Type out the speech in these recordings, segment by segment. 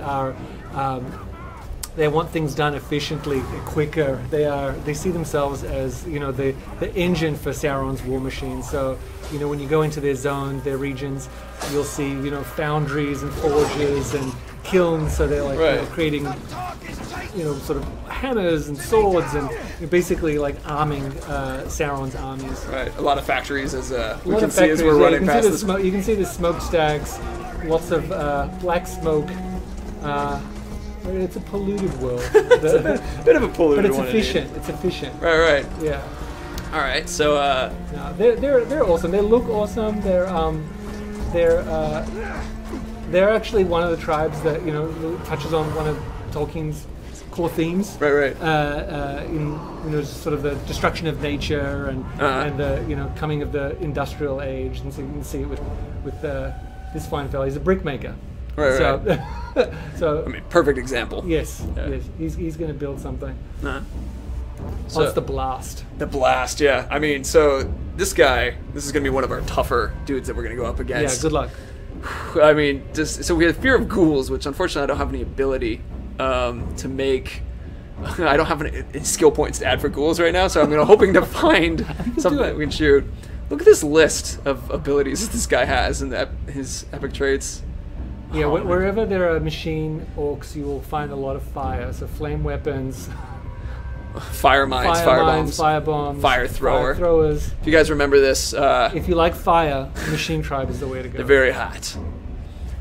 are. They want things done efficiently, quicker. They see themselves as, you know, the engine for Sauron's war machine. So, you know, when you go into their zone, their regions, you'll see, you know, foundries and forges and kilns. So they're like, you know, creating, you know, sort of hammers and swords and basically like arming Sauron's armies. Right. A lot of factories, as we can see as we're running past this. You can see the smokestacks, lots of black smoke. It's a polluted world. It's a bit of a polluted one. But it's efficient. It's efficient. Right, right. Yeah. All right. So no, they're awesome. They look awesome. They're actually one of the tribes that, you know, touches on one of Tolkien's core themes. Right, right. In, you know, sort of the destruction of nature and the, you know, coming of the industrial age, and so you can see it with this fine fellow. He's a brickmaker. Right, so, right. So I mean, perfect example. Yes, yeah. Yes. He's going to build something. So, it's the blast. The blast, yeah. I mean, so this is going to be one of our tougher dudes that we're going to go up against. Yeah, good luck. I mean, so we have fear of ghouls, which unfortunately I don't have any ability to make. I don't have any skill points to add for ghouls right now, so I'm hoping to find something that we can shoot. Look at this list of abilities that this guy has and his epic traits. Yeah, wherever there are machine orcs, you will find a lot of fire. So flame weapons, fire mines, fire bombs, fire bombs, fire thrower. Fire throwers. If you guys remember this, if you like fire, machine tribe is the way to go. They're very hot.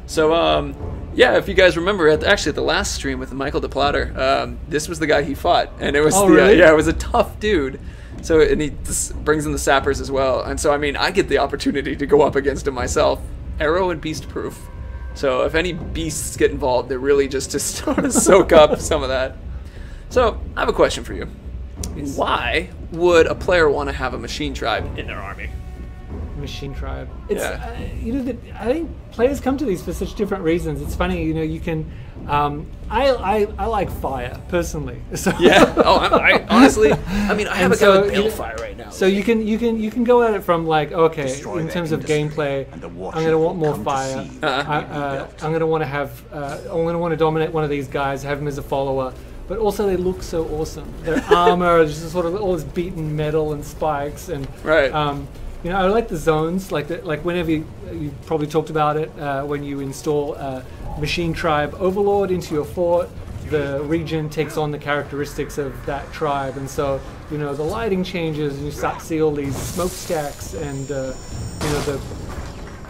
So yeah, if you guys remember, actually at the last stream with Michael DePlatter, this was the guy he fought, and it was really? Yeah, it was a tough dude. So and he brings in the sappers as well, and so I mean I get the opportunity to go up against him myself, arrow and beast proof. So if any beasts get involved, they're really just to sort of soak up some of that. So I have a question for you. Yes. Why would a player want to have a machine tribe in their army? Machine tribe. It's you know, I think players come to these for such different reasons. It's funny, you know, you can. I like fire personally. So yeah. Oh, I honestly, I mean, I have a guy with balefire right now. So you can go at it from like, okay, in terms of gameplay, I'm gonna want more fire. I'm gonna want to have. I'm gonna want to dominate one of these guys, have him as a follower. But also they look so awesome. Their armor is just sort of all this beaten metal and spikes and. Right. You know, I like the zones, like whenever you probably talked about it, when you install Machine Tribe Overlord into your fort, the region takes on the characteristics of that tribe, and so, you know, the lighting changes, and you start to see all these smokestacks, and you know, the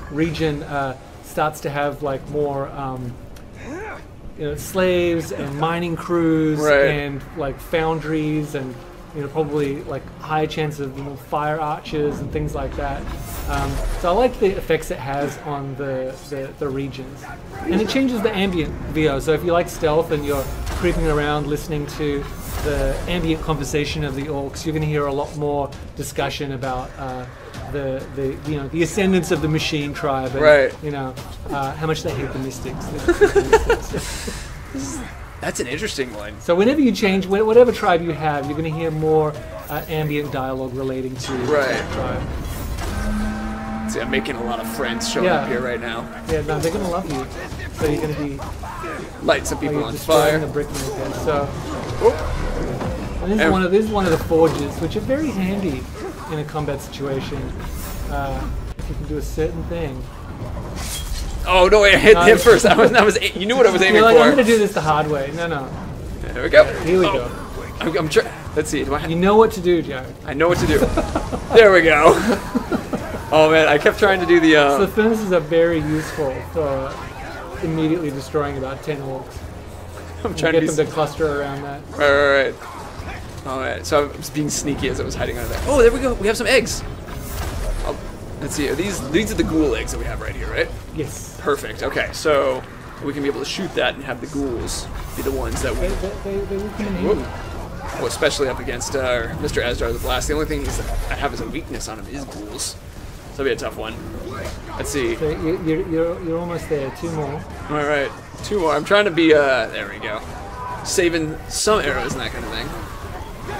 region starts to have like more, you know, slaves and mining crews and like foundries and. You know, probably like high chance of, you know, fire archers and things like that. So I like the effects it has on the regions, and it changes the ambient VO. So if you like stealth and you're creeping around listening to the ambient conversation of the orcs, you're going to hear a lot more discussion about the you know, the ascendance of the machine tribe, and, you know, how much they hate the mystics. That's an interesting one. So whenever you change, whatever tribe you have, you're going to hear more ambient dialogue relating to that tribe. See, I'm making a lot of friends showing up here right now. Yeah, no, they're going to love you. So you're going to be light some people on fire. fire. The brickmaker. So and this is one of the forges, which are very handy in a combat situation. If you can do a certain thing. Oh no! I hit him first. You knew what I was aiming for. I'm going to do this the hard way. No. There we go. Here we go. I'm trying. Let's see. Do I? You know what to do, Jared. I know what to do. There we go. Oh man, I kept trying to do the. So the furnaces are very useful for immediately destroying about 10 orcs. I'm trying to get them to cluster around that. Right. All right. So I was being sneaky as I was hiding under that. Oh, there we go. We have some eggs. Let's see. These are the ghoul eggs that we have right here, right? Yes. Perfect. Okay, so we can be able to shoot that and have the ghouls be the ones that we. They will come in handy. Well, especially up against Mr. Asdar the Blast. The only thing is that I have as a weakness on him is ghouls. So it'll be a tough one. Let's see. So you're almost there. 2 more. All right, 2 more. I'm trying to be there we go. Saving some arrows and that kind of thing.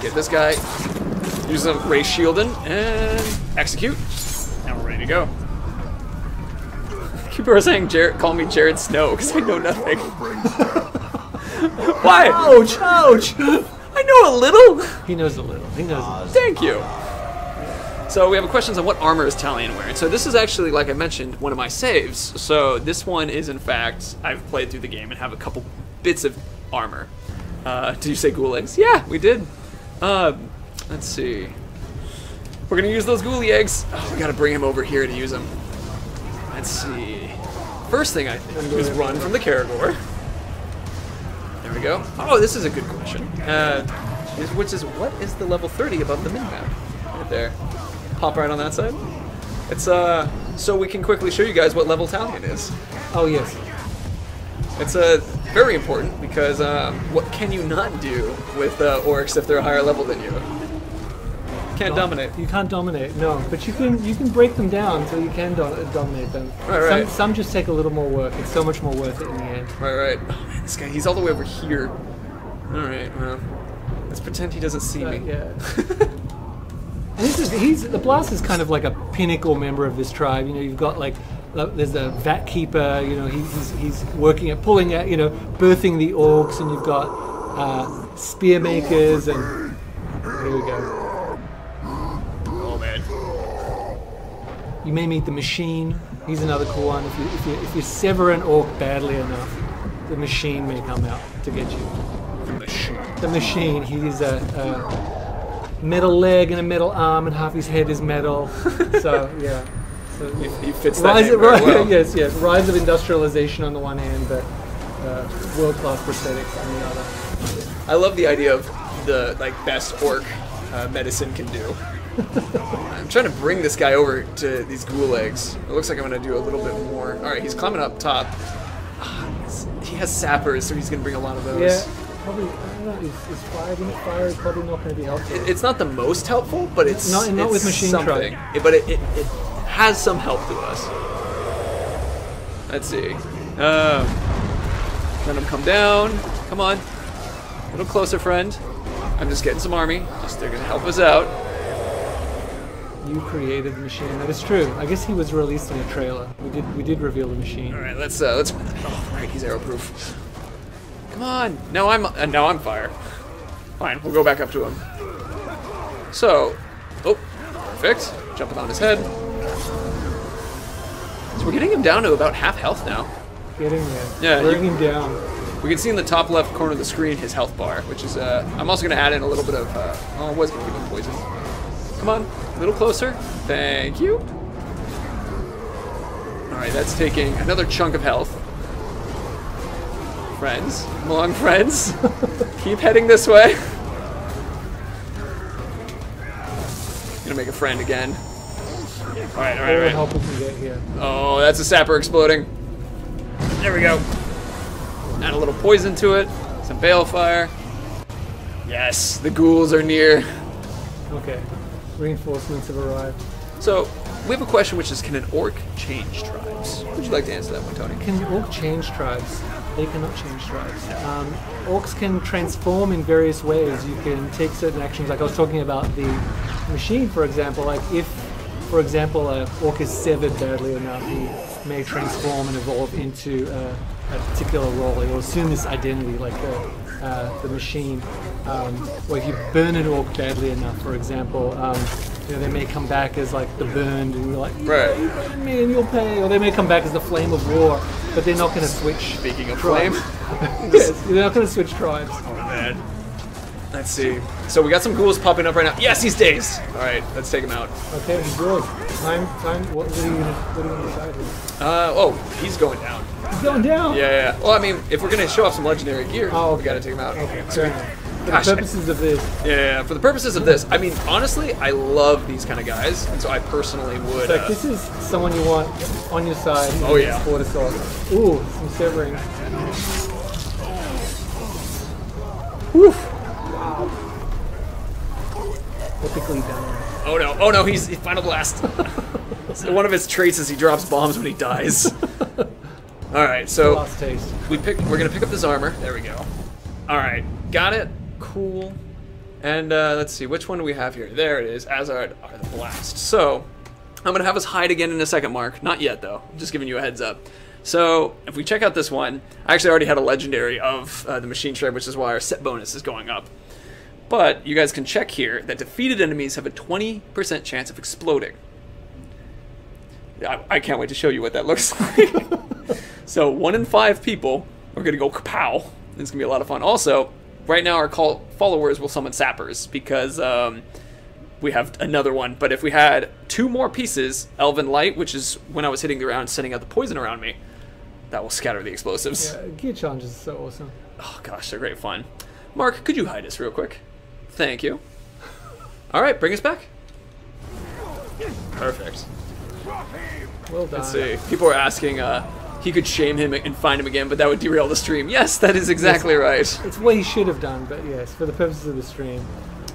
Get this guy. Use some ray shielding and execute. Now we're ready to go. People are saying call me Jared Snow because I know nothing. Why? Ouch! Ouch! I know a little. He knows a little. He knows a little. Thank you. So we have questions on what armor is Talion wearing. So this is actually, like I mentioned, one of my saves. So this one is, in fact, I've played through the game and have a couple bits of armor. Did you say ghoul eggs? Yeah, we did. Let's see. We're gonna use those ghoulie eggs. Oh, we gotta bring him over here to use them. Let's see. First thing I think is run from the Caragor. There we go. Oh, this is a good question. Which is, what is the level 30 above the minimap? Right there. Pop right on that side. It's so we can quickly show you guys what level Talion is. Oh yes. It's very important because what can you not do with orcs if they're a higher level than you? Can't dominate. You can't dominate, no. But you can break them down so you can dominate them. Right. Some just take a little more work. It's so much more worth it in the end. Right. Oh man, this guy, he's all the way over here. All right, well, let's pretend he doesn't see me. Yeah. And the Blast is kind of like a pinnacle member of this tribe. You know, you've got like there's the Vat Keeper. You know, he's working at pulling out, you know, birthing the orcs, and you've got spear makers, and here we go. Oh man. You may meet the Machine. He's another cool one. If you sever an orc badly enough, the Machine may come out to get you. The Machine. He's a metal leg and a metal arm, and half his head is metal. So yeah. So he fits that name very well. Yes. Rise of industrialization on the one hand, but world-class prosthetics on the other. I love the idea of the best orc medicine can do. I'm trying to bring this guy over to these ghoul eggs. It looks like I'm going to do a little bit more. All right, he's climbing up top. He has sappers, so he's going to bring a lot of those. Yeah, probably. I don't know. Is fire is probably not going to be helpful. It's not the most helpful, but it's not with machine something. But it has some help to us. Let's see. Let him come down. Come on. A little closer, friend. I'm just getting some army. They're going to help us out. You created the Machine. That is true. I guess he was released in a trailer. We did reveal the Machine. All right, let's. Oh, right, he's arrow proof. Come on. Now I'm fire. Fine, we'll go back up to him. So, oh, perfect. Jumping on his head. So we're getting him down to about half health now. Getting there. Yeah, bring him down. We can see in the top left corner of the screen his health bar, which is. I'm also going to add in a little bit of. I was going to give him poison. Come on, a little closer. Thank you. All right, that's taking another chunk of health. Friends, come along, friends. Keep heading this way. Gonna make a friend again. All right. Help we can get here. Oh, that's a sapper exploding. There we go. Add a little poison to it. Some balefire. Yes, the ghouls are near. Okay. Reinforcements have arrived. So, we have a question, which is, can an orc change tribes? Would you like to answer that one, Tony? Can an orc change tribes? They cannot change tribes. Orcs can transform in various ways. You can take certain actions, like I was talking about the Machine, for example. Like if, for example, an orc is severed badly enough, he may transform and evolve into a particular role. It will assume this identity, like the Machine. Or if you burn an orc badly enough, for example, they may come back as like the burned, and you're like, right, you burn me and you'll pay. Or they may come back as the flame of war, but they're not going to switch. Speaking of tribes. flame, yes, they're not going to switch tribes. Oh man. Let's see. So we got some ghouls popping up right now. Yes, he's dazed. All right, let's take him out. Okay, he's good. Time. What are you going to decide here? Oh, he's going down. He's going down. Yeah. Well, I mean, if we're gonna show off some legendary gear, we gotta take him out. Okay. So for the purposes of this. Yeah, for the purposes of this. I mean, honestly, I love these kind of guys, and so I personally would. Like this is someone you want on your side. Oh yeah. Sport assault. Ooh, some severing. Woof. Wow. Epically done. Oh no, he's final blast. So one of his traits is he drops bombs when he dies. All right, so Last taste. we're gonna pick up this armor. There we go. All right, got it. Cool. And let's see, which one do we have here? There it is. Azard are the blast. So I'm going to have us hide again in a second, Mark. Not yet, though. Just giving you a heads up. So, if we check out this one, I actually already had a legendary of the Machine Shred, which is why our set bonus is going up. But you guys can check here that defeated enemies have a 20% chance of exploding. I can't wait to show you what that looks like. So 1 in 5 people are going to go kapow. It's going to be a lot of fun. Also, right now our followers will summon sappers because we have another one. But if we had 2 more pieces, Elven Light, which is when I was hitting the ground sending out the poison around me, that will scatter the explosives. Yeah, gear challenges are so awesome. Oh gosh, they're great fun. Mark, could you hide us real quick? Thank you. All right, bring us back. Perfect. Well done. Let's see. People are asking he could shame him and find him again, but that would derail the stream. Yes, that is exactly right. It's what he should have done, but yes, for the purposes of the stream.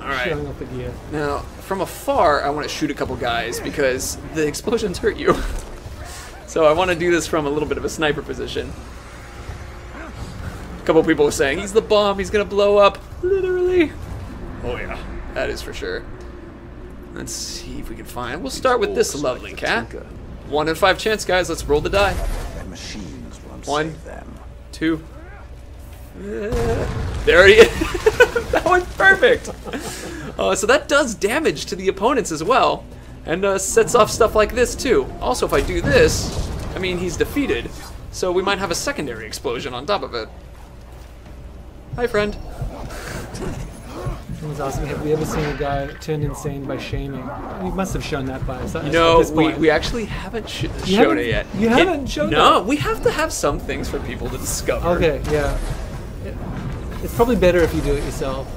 All right. Showing off the gear. Now, from afar, I want to shoot a couple guys because the explosions hurt you. So I want to do this from a little bit of a sniper position. A couple people are saying, he's the bomb, he's going to blow up. Literally. Oh yeah, that is for sure. Let's see if we can find. We'll start with this lovely cat. 1 in 5 chance, guys. Let's roll the die. 1, 2. There he is. That one's perfect. So that does damage to the opponents as well, and sets off stuff like this too. Also, if I do this, I mean he's defeated, so we might have a secondary explosion on top of it. Hi, friend. Someone's asking, have we ever seen a guy turned insane by shaming? You must have shown that by You know, we actually haven't shown it yet. You haven't shown No, we have to have some things for people to discover. Okay, yeah. It's probably better if you do it yourself.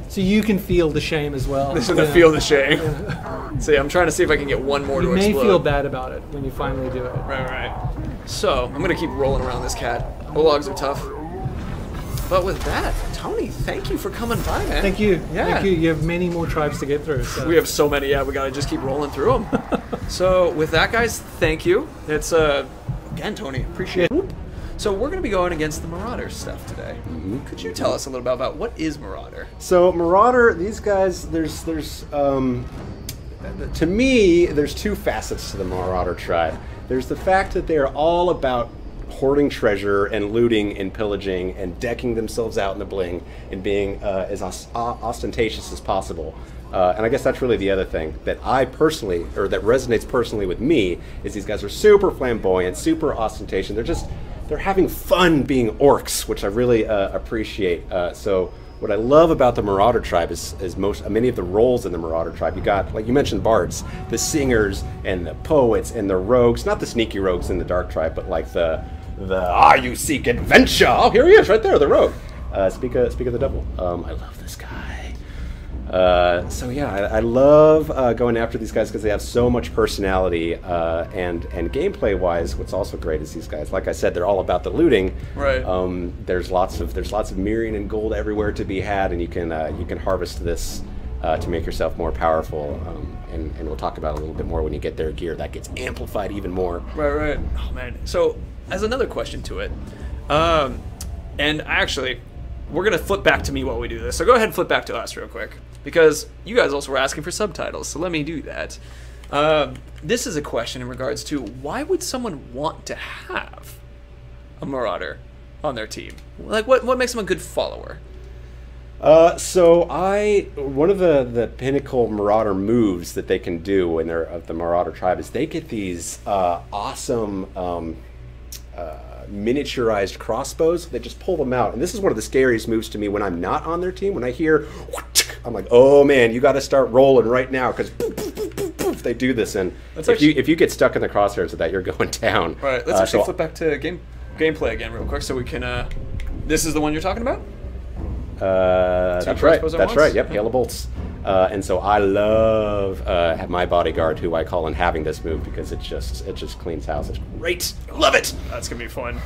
So you can feel the shame as well. This is to feel the shame. Yeah. See, I'm trying to see if I can get one more to explode. You may feel bad about it when you finally do it. Right. So, I'm going to keep rolling around this cat. Ologs are tough. But with that, Tony, thank you for coming by, man. Thank you. Yeah. Thank you. You have many more tribes to get through. So. We have so many, yeah. We got to just keep rolling through them. So, with that, guys, thank you. It's, again, Tony, appreciate it. So we're going to be going against the Marauder stuff today. Could you tell us a little bit about what is Marauder? So Marauder, these guys, there's to me, there's 2 facets to the Marauder tribe. There's the fact that they are all about hoarding treasure and looting and pillaging and decking themselves out in the bling and being as ostentatious as possible. And I guess that's really the other thing that I personally, or that resonates personally with me, is these guys are super flamboyant, super ostentatious. They're having fun being orcs, which I really appreciate. So what I love about the Marauder tribe is many of the roles in the Marauder tribe. You got, like you mentioned, bards, the singers, and the poets, and the rogues. Not the sneaky rogues in the dark tribe, but like you seek adventure. Oh, here he is, right there, the rogue. Speak of the devil. I love this guy. So yeah, I love going after these guys because they have so much personality, and gameplay wise, what's also great is these guys, like I said, they're all about the looting. Right. There's lots of Mirian and gold everywhere to be had, and you can harvest this to make yourself more powerful. And we'll talk about it a little bit more when you get their gear that gets amplified even more. Right. Oh man. So as another question to it, and actually, we're gonna flip back to me while we do this. So go ahead and flip back to us real quick, because you guys also were asking for subtitles, so let me do that. This is a question in regards to why would someone want to have a Marauder on their team? Like, what makes them a good follower? So one of the pinnacle Marauder moves that they can do when they're of the Marauder tribe is they get these awesome miniaturized crossbows. They just pull them out, and this is one of the scariest moves to me when I'm not on their team. When I hear, I'm like, oh man, you got to start rolling right now, because they do this, and if you get stuck in the crosshairs of that, you're going down. Right. Let's actually flip back to gameplay again real quick, so we can. This is the one you're talking about. That's right. That's right. Yep, Hail of Bolts. And so I love my bodyguard, who I call in, having this move, because it just cleans house. It's great. Love it. That's gonna be fun.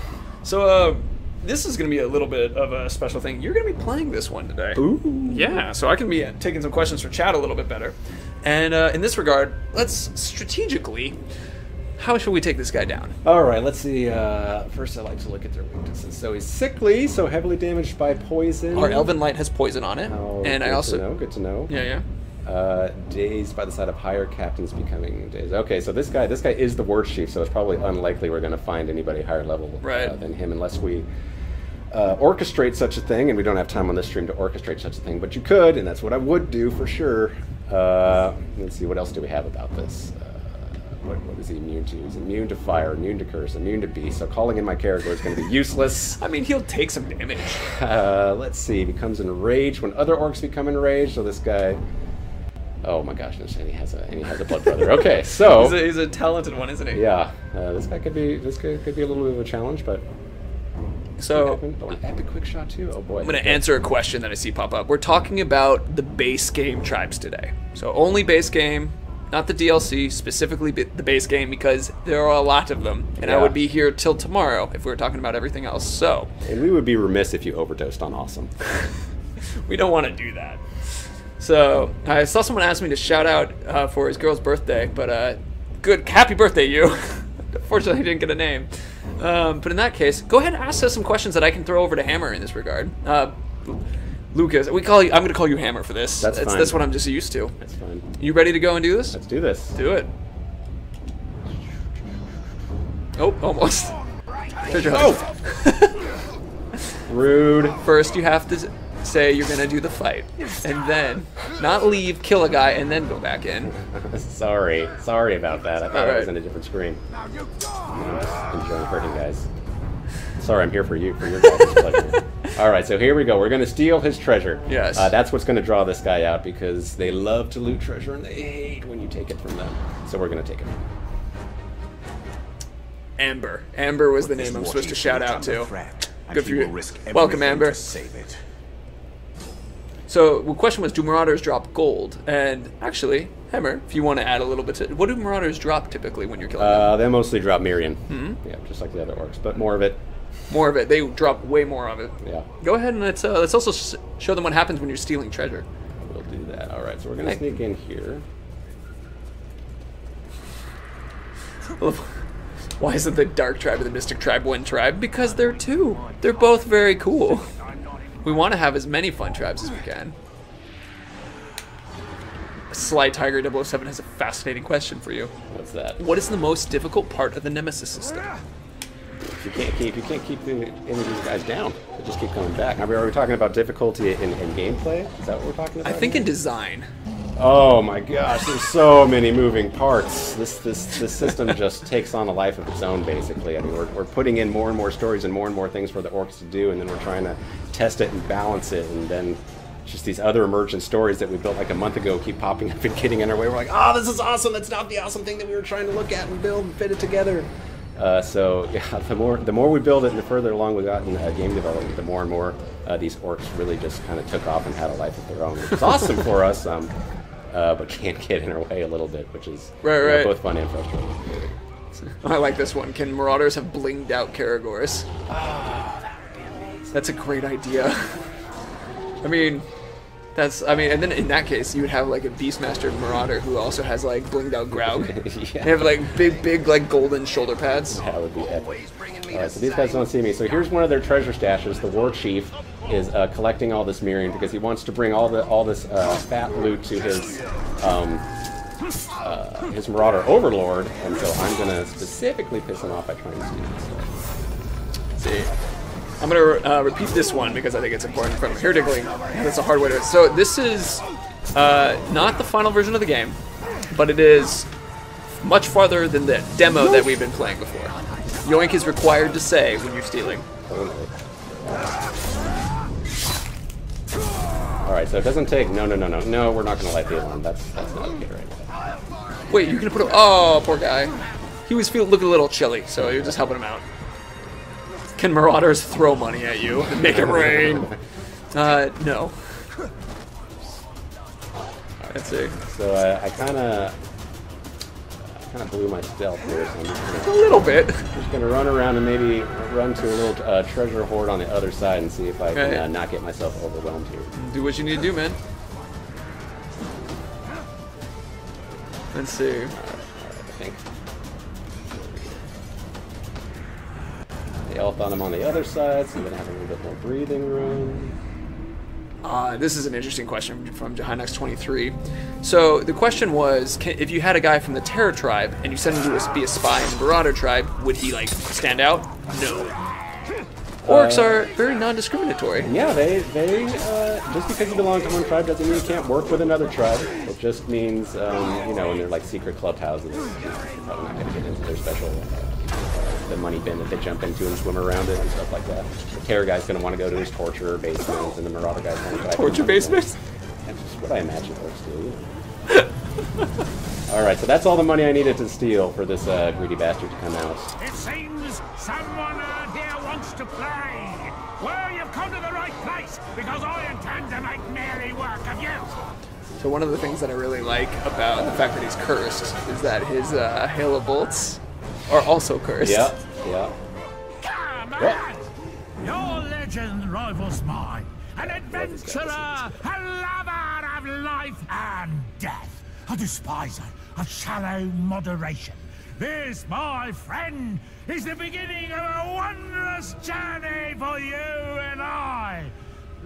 So this is gonna be a little bit of a special thing. You're gonna be playing this one today. Ooh. Yeah. So I can be taking some questions for chat a little bit better. And in this regard, let's strategically. How should we take this guy down? All right, let's see. First, I like to look at their weaknesses. So he's sickly, so heavily damaged by poison. Our Elven Light has poison on it, Oh, and I also good to know. Yeah. Days by the side of higher captains becoming days. Okay, so this guy is the war chief, so it's probably unlikely we're going to find anybody higher level than him unless we orchestrate such a thing, and we don't have time on this stream to orchestrate such a thing, but you could, and that's what I would do for sure. Let's see, what else do we have about this? What is he immune to? He's immune to fire, immune to curse, immune to beast, so calling in my character is going to be useless. I mean, he'll take some damage. Let's see, becomes enraged when other orcs become enraged, so this guy... Oh my gosh, and he has a blood brother. Okay, so... he's a talented one, isn't he? Yeah, this guy could be a little bit of a challenge, but... So, oh, an epic quick shot too. Oh boy. I'm going to answer a question that I see pop up. We're talking about the base game tribes today. So only base game, not the DLC, specifically the base game, because there are a lot of them. And I would be here till tomorrow if we were talking about everything else. So. And we would be remiss if you overdosed on awesome. We don't want to do that. So I saw someone ask me to shout out for his girl's birthday, but good, happy birthday, you. Unfortunately, I didn't get a name. But in that case, go ahead and ask us some questions that I can throw over to Hammer in this regard. Lucas, I'm going to call you Hammer for this. That's fine. That's what I'm just used to. That's fine. You ready to go and do this? Let's do this. Do it. Oh, almost. Oh! Rude. First, you have to say you're going to do the fight. And then, not leave, kill a guy, and then go back in. Sorry about that. I thought I was in a different screen. I'm just enjoying hurting guys. Sorry, I'm here for you, for your guys' pleasure. All right, so here we go. We're going to steal his treasure. Yes. That's what's going to draw this guy out because they love to loot treasure and they hate when you take it from them. So we're going to take it from them. Amber. Amber was the name I'm supposed to shout out to. Good for you. Welcome, Amber. So the question was, do Marauders drop gold? And actually, Hammer, if you want to add a little bit to it, what do Marauders drop typically when you're killing them? They mostly drop Mirian. Yeah, just like the other orcs, but more of it. More of it. They drop way more of it. Yeah. Go ahead and let's also show them what happens when you're stealing treasure. We'll do that. All right, so we're going to sneak in here. Why isn't the Dark Tribe and the Mystic Tribe one tribe? Because they're two. They're both very cool. We want to have as many fun tribes as we can. Sly Tiger 007 has a fascinating question for you. What's that? What is the most difficult part of the Nemesis system? You can't keep any of these guys down. They just keep coming back. Are we talking about difficulty in gameplay? Is that what we're talking about? I think in design. Oh my gosh, there's so many moving parts. This system just takes on a life of its own, basically. I mean, we're putting in more and more stories and more things for the orcs to do, and then we're trying to test it and balance it, and then just these other emergent stories that we built like a month ago keep popping up and getting in our way. We're like, oh, this is awesome. That's not the awesome thing that we were trying to look at and build and fit it together. So yeah, the more we build it and the further along we got in game development, the more and more these orcs really just kind of took off and had a life of their own, which is awesome for us, but can't get in our way a little bit, which is right. both fun and frustrating. I like this one. Can Marauders have blinged out Caragors? Oh, that would be amazing. That's a great idea. I mean, and then in that case, you would have like a Beastmaster Marauder who also has like blinged out Graug. Yeah. They have like big like golden shoulder pads. That would be epic. Alright, so these guys don't see me. So here's one of their treasure stashes. The War Chief is collecting all this Mirian because he wants to bring all this fat loot to his Marauder Overlord, and so I'm going to specifically piss him off by trying to steal this. See. I'm going to repeat this one because I think it's important from here diggling. That's a hard way to... So this is not the final version of the game, but it is much farther than the demo that we've been playing before. Yoink is required to say when you're stealing. Alright, so it doesn't take... No, we're not going to light the alarm. That's not okay right now. Wait, you're going to put a... Oh, poor guy. He was looking a little chilly, so you're just helping him out. Can Marauders throw money at you and make it rain? No. Let's see. So I kind of blew my stealth here. So I'm just a little bit. Just gonna run around and maybe run to a little treasure hoard on the other side and see if I can not get myself overwhelmed here. Do what you need to do, man. Let's see. All right, I think. The elf on him on the other side, so I'm gonna have a little bit more breathing room. This is an interesting question from Jahinox23. So the question was, if you had a guy from the Terror tribe and you sent him to be a spy in the Marauder tribe, would he like stand out? No. Orcs are very non-discriminatory. Yeah, they just because you belong to one tribe doesn't mean you can't work with another tribe. It just means, you know, when they're like secret clubhouses, you're probably not going to get into their special, the money bin that they jump into and swim around it and stuff like that. The Terror guy's going to want to go to his torture basement, and the Marauder guy's going to go torture basement? That's just what I imagine orcs do. You know? All right, so that's all the money I needed to steal for this greedy bastard to come out. It seems someone out here wants to play. Well, you've come to the right place, because I intend to make merry work of you. So one of the things that I really like about the fact that he's cursed is that his hail of bolts are also cursed. Yeah, yeah. Come on! Your legend rivals mine. An adventurer, a lover of life and death, a despiser of shallow moderation. This, my friend, is the beginning of a wondrous journey for you and I.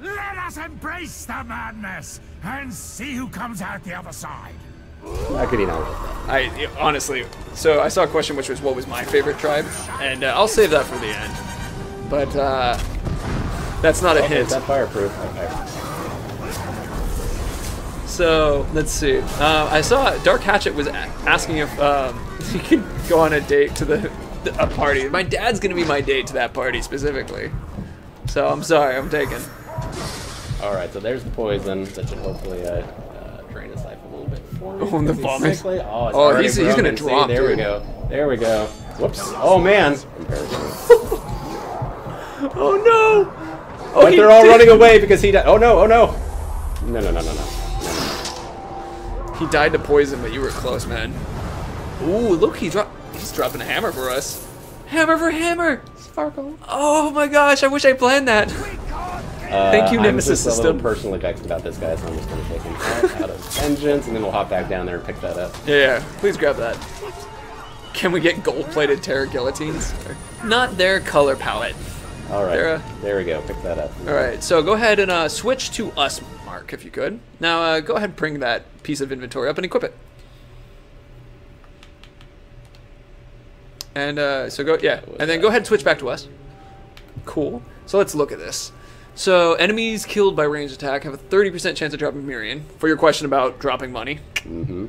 Let us embrace the madness and see who comes out the other side. How could he not? I honestly, so I saw a question which was what was my favorite tribe, and I'll save that for the end. But that's not a hint. Is that fireproof? Okay. So let's see. I saw Dark Hatchet was asking if you could go on a date to a party. My dad's gonna be my date to that party specifically. So I'm sorry, I'm taken. All right, so there's the poison that should hopefully drain his life a little bit for me. Oh, the vomit. Oh, he's gonna drop. See, there we go. There we go. Whoops. Oh man. Oh no. Oh, But they're all running away because he died. Oh no. Oh no. No. No. No. No. No. He died to poison, but you were close, man. Ooh, look, he's dropping a hammer for us. Hammer for hammer. Sparkle. Oh my gosh, I wish I planned that. Thank you, Nemesis I'm just a little System. personally vexed about this guy, so I'm just going to take him out of vengeance, and then we'll hop back down there and pick that up. Yeah, please grab that. Can we get gold-plated Terror guillotines? Not their color palette. All right, there we go. Pick that up. All right, so go ahead and switch to us, Mark, if you could. Now, go ahead and bring that piece of inventory up and equip it. And so go, yeah, and then go ahead and switch back to us. Cool. So let's look at this. So enemies killed by ranged attack have a 30% chance of dropping Mirian. For your question about dropping money. Mm-hmm.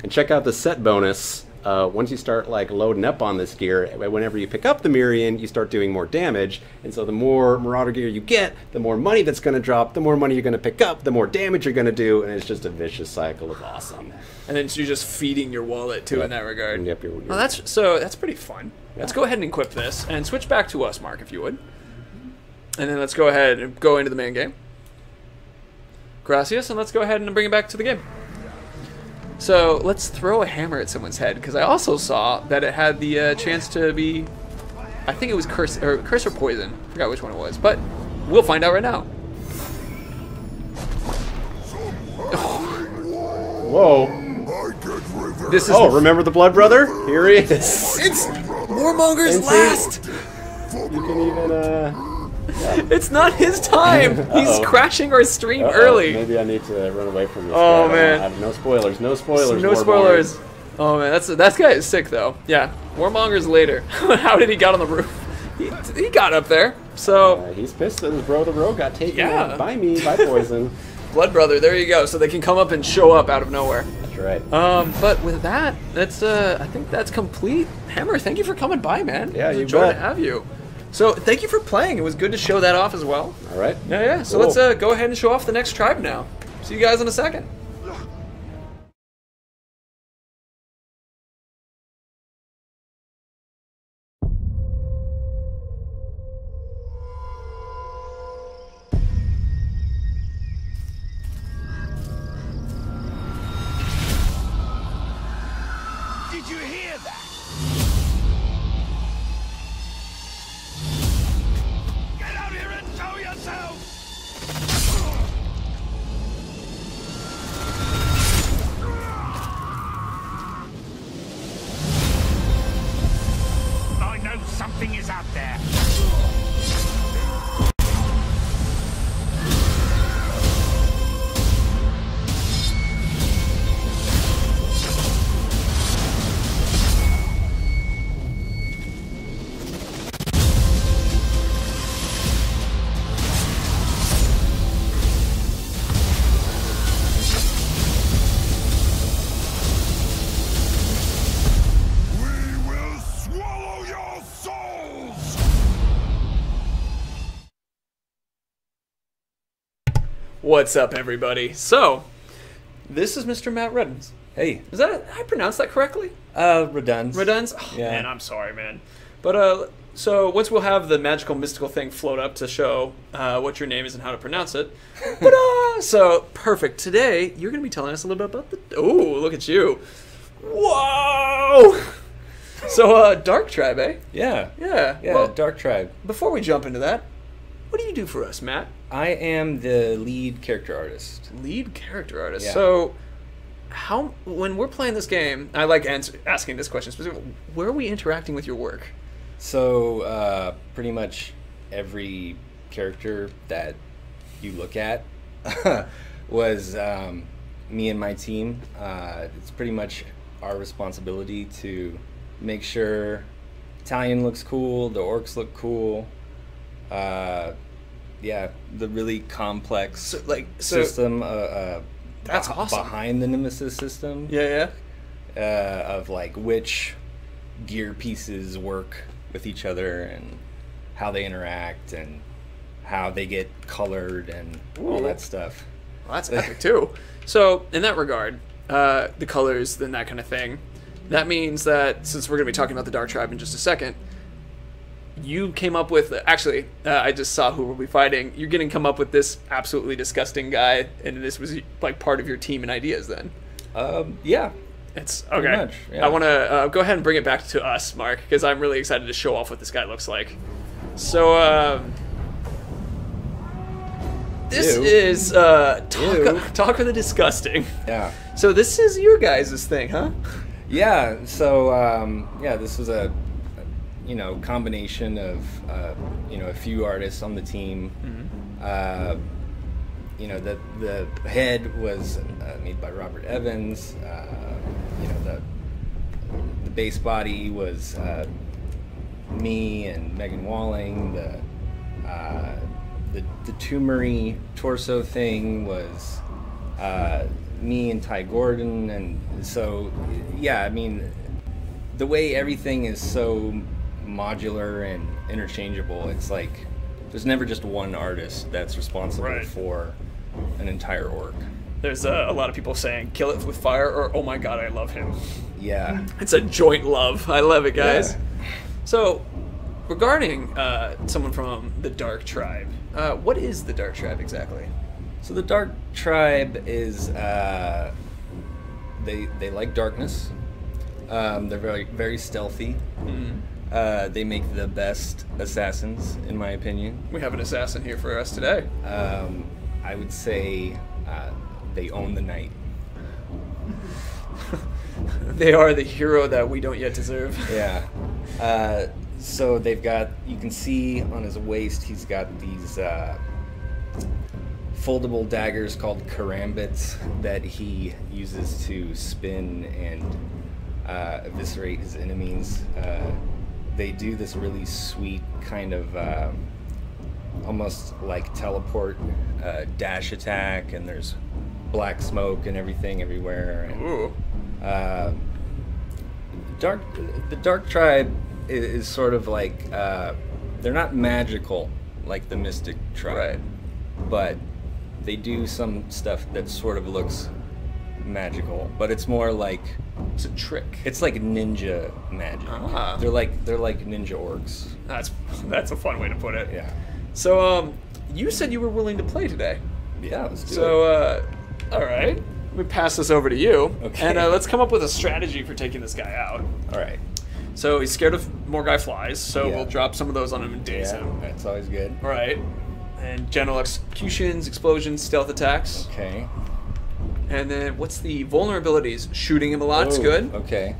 And check out the set bonus. Once you start like loading up on this gear, whenever you pick up the Mirian, you start doing more damage. And so the more Marauder gear you get, the more money that's going to drop, the more money you're going to pick up, the more damage you're going to do, and it's just a vicious cycle of awesome. And then you're just feeding your wallet too in that regard. Yep, well, that's pretty fun. Yeah. Let's go ahead and equip this and switch back to us, Mark, if you would. And then let's go ahead and go into the main game. Gracias, and let's go ahead and bring it back to the game. So let's throw a hammer at someone's head, because I also saw that it had the chance to be, I think it was curse or poison. I forgot which one it was, but we'll find out right now. Whoa. This is remember the blood brother? Here he is. It's Warmonger's last. You can even yeah. It's not his time. He's crashing our stream early. Maybe I need to run away from this. Oh man! No spoilers. No spoilers. No spoilers. Oh man, that guy is sick though. Yeah, Warmonger's later. How did he get on the roof? He got up there. So he's pissed that his bro the rogue got taken out by me by poison. Blood brother. There you go. So they can come up and show up out of nowhere. That's right. But with that, that's I think that's complete. Hammer, thank you for coming by, man. Yeah, you enjoyed to have you. So thank you for playing. It was good to show that off as well. All right. Yeah. So let's go ahead and show off the next tribe now. See you guys in a second. Did you hear that? Get out here and show yourself! What's up, everybody? So, this is Mr. Matt Reddens. Hey. Is that I pronounced that correctly? Reduns. Reduns? Oh, Yeah. Man, I'm sorry, man. But, so once we'll have the magical, mystical thing float up to show what your name is and how to pronounce it. So, perfect. Today, you're going to be telling us a little bit about the... Oh, look at you. Whoa! So, Dark Tribe, eh? Yeah. Yeah. Yeah, Well, Dark Tribe. before we jump into that, what do you do for us, Matt? I am the lead character artist. Lead character artist. Yeah. So, when we're playing this game, I like asking this question specifically. Where are we interacting with your work? So, pretty much every character that you look at was me and my team. It's pretty much our responsibility to make sure Italian looks cool, the orcs look cool. Yeah, the really complex system that's awesome. behind the Nemesis system. Yeah. Of like which gear pieces work with each other and how they interact and how they get colored and all that stuff. Well, that's epic too. So in that regard, the colors and that kind of thing, that means that since we're going to be talking about the Dark Tribe in just a second, you came up with, actually, I just saw who we'll be fighting. You're going to come up with this absolutely disgusting guy, and this was like part of your team and ideas then. Yeah. It's Pretty okay. much, yeah. I want to go ahead and bring it back to us, Mark, because I'm really excited to show off what this guy looks like. So, this Ew. is Ew. Talk of the Disgusting. Yeah. So this is your guys' thing, huh? Yeah, so yeah, this was a combination of a few artists on the team. The head was made by Robert Evans. The base body was me and Megan Walling. The tumory torso thing was me and Ty Gordon, and so yeah, I mean, the way everything is so modular and interchangeable, it's like there's never just one artist that's responsible for an entire orc. There's a lot of people saying kill it with fire or oh my god I love him. Yeah, It's a joint love. I love it, guys. Yeah. So regarding someone from the Dark Tribe, what is the Dark Tribe exactly? So the Dark Tribe is they like darkness. They're very, very stealthy. They make the best assassins, in my opinion. We have an assassin here for us today. I would say they own the night. They are the hero that we don't yet deserve. Yeah. So they've got, you can see on his waist, he's got these foldable daggers called karambits that he uses to spin and eviscerate his enemies. They do this really sweet kind of almost like teleport dash attack, and there's black smoke and everything everywhere. And, Ooh. the Dark Tribe is sort of like they're not magical like the Mystic Tribe, Right. but they do some stuff that sort of looks magical, but it's more like It's a trick. it's like ninja magic. Ah. They're like ninja orcs. That's a fun way to put it. Yeah. So you said you were willing to play today. Yeah, let's do it. So all right. Let me pass this over to you. Okay. And let's come up with a strategy for taking this guy out. All right. So he's scared of more guy flies, so Yeah. we'll drop some of those on him and daze Yeah, him. that's always good. All right. And general executions, explosions, stealth attacks. Okay. And then what's the vulnerabilities? Shooting him a lot's Oh, good. Okay.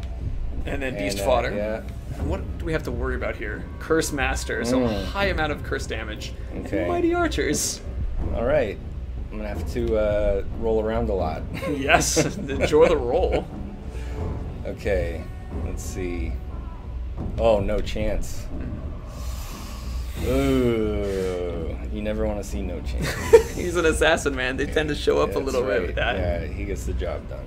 And then beast And, fodder. Yeah. And what do we have to worry about here? Curse master, so high amount of curse damage. Okay. And mighty archers. All right. I'm gonna have to roll around a lot. Yes, enjoy the roll. Okay. Let's see. Oh, no chance. Ooh, you never want to see no chance. He's an assassin, man. They tend to show up a That's little bit right. with that. Yeah, he gets the job done.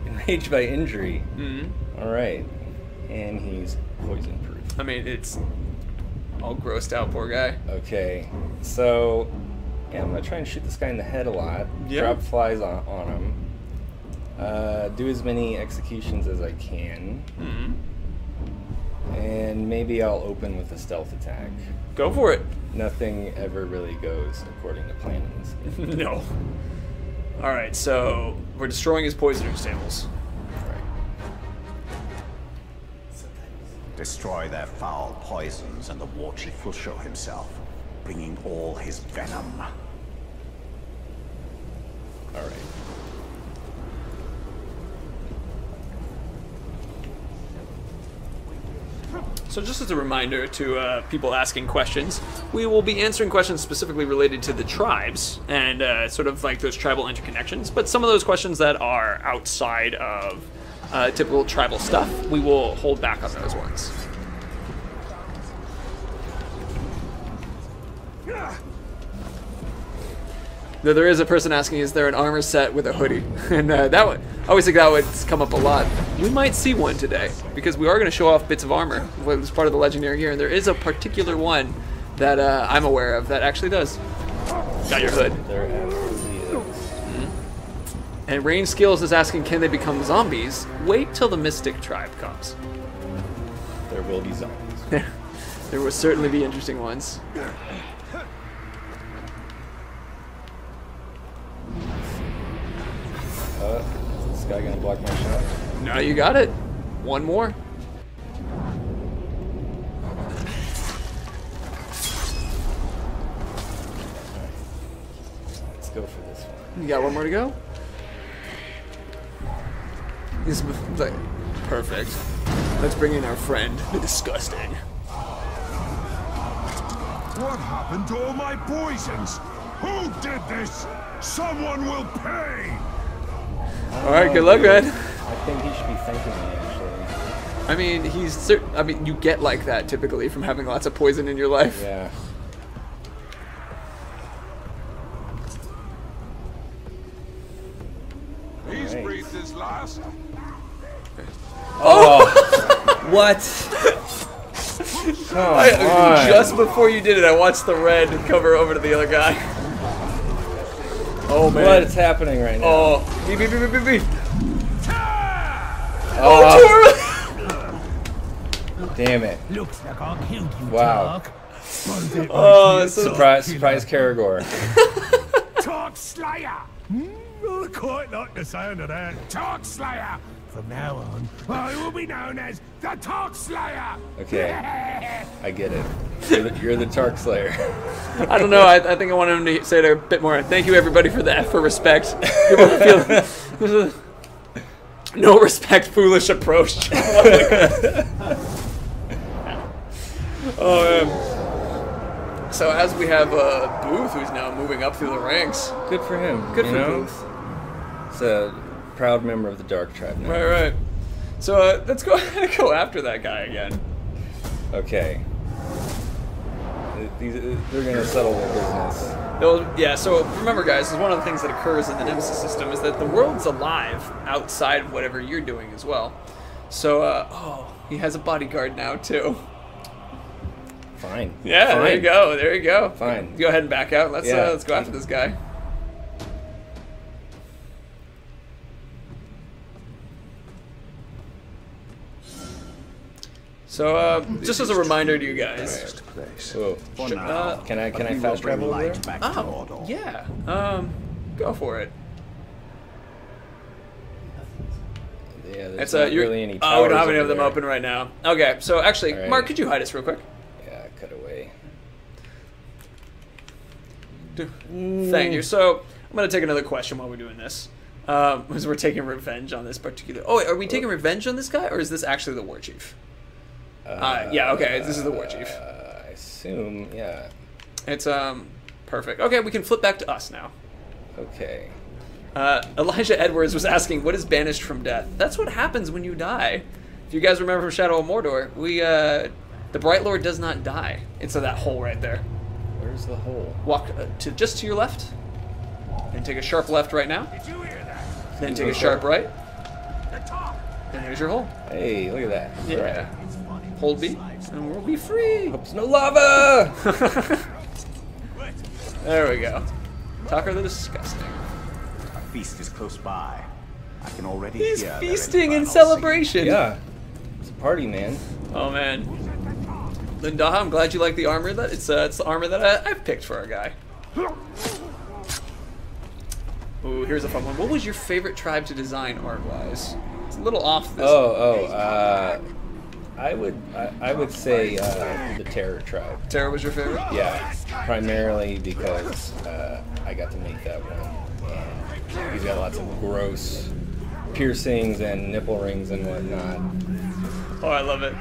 Enraged by injury. Mm-hmm. All right, and he's poison proof. I mean, it's all grossed out, poor guy. Okay, so Yeah, I'm gonna try and shoot this guy in the head a lot. Yeah. Drop flies on him. Do as many executions as I can. And maybe I'll open with a stealth attack. Go for it. Nothing ever really goes according to plan in this game. No. All right, so we're destroying his poisoners tables. Right. Destroy their foul poisons, and the War Chief will show himself, bringing all his venom. All right. So just as a reminder to people asking questions, we will be answering questions specifically related to the tribes and sort of like those tribal interconnections, but some of those questions that are outside of typical tribal stuff, we will hold back on those ones. Though there is a person asking, is there an armor set with a hoodie? And that would, I always think that would come up a lot. We might see one today, because we are going to show off bits of armor as part of the Legendary gear, and there is a particular one that I'm aware of that actually does. Got your hood. There absolutely is. And Range Skills is asking, can they become zombies? Wait till the Mystic tribe comes. There will be zombies. There will certainly be interesting ones. Is this guy gonna block my shot? No, you got it. One more. Let's go for this one. You got one more to go? This is like, perfect. Let's bring in our friend, the Disgusting. What happened to all my poisons? Who did this? Someone will pay! Alright, good luck, man. I think he should be thanking me, actually. I mean, I mean, you get like that typically from having lots of poison in your life. Yeah. He's breathed his last. Oh! What? Come on. Just before you did it, I watched the red cover over to the other guy. Oh man. What is happening right now? Oh, beep, beep, beep, beep, beep. Oh, damn it. Looks like I killed you, Wow. Tark. Oh, so Surprise Karagor. Tark Slayer! I quite like the sound of that. Tark Slayer! From now on, I will be known as the Tark Slayer! Okay. I get it. You're the Tark Slayer. I don't know. I think I want him to say it a bit more. Thank you, everybody, for that. For respect. People feel no respect, foolish approach. Oh man. So as we have Booth, who's now moving up through the ranks. Good for him. Good you for know? Booth. It's a proud member of the Dark Tribe now. Right. So let's go go after that guy again. Okay. They're gonna settle their business. Yeah, so remember guys, one of the things that occurs in the Nemesis system is that the world's alive outside of whatever you're doing as well. So, oh, he has a bodyguard now too. Fine. Yeah, Fine. there you go. Fine. Go ahead and back out. Let's Yeah. let's go after this guy. So, just as a reminder to you guys. Whoa. For now, Can I we will fast bring travel over light there? back to Oh, Mordor. yeah. Go for it. Yeah, there's It's not you're, really any oh, we don't have towers any of them over open right now. Okay, so actually, All right. Mark, could you hide us real quick? there. Yeah, cut away. Thank you. So I'm gonna take another question while we're doing this, because we're taking revenge on this particular. Oh, wait, are we taking revenge on this guy, or is this actually the War Chief? Yeah. Okay, this is the War Chief. I assume, yeah. It's perfect. Okay, we can flip back to us now. Okay. Elijah Edwards was asking, "What is banished from death?" That's what happens when you die. If you guys remember from Shadow of Mordor, the Bright Lord does not die. It's that hole right there. Where's the hole? Walk just to your left, and take a sharp left right now. Did you hear that? Then take a sharp right, The top! and there's your hole. Hey, look at that. Yeah. Hold B, and we'll be free. Hope's no lava! There we go. Tucker the Disgusting. A feast is close by. I can already He's hear their feasting in infernal celebration. Yeah. It's a party, man. Oh man. Lindaha, I'm glad you like the armor. That it's the armor that I've picked for our guy. Ooh, here's a fun one. What was your favorite tribe to design art-wise? It's a little off this. I would say the Terror Tribe. Terror was your favorite? Yeah, primarily because I got to make that one. And he's got lots of gross piercings and nipple rings and whatnot. Oh, I love it.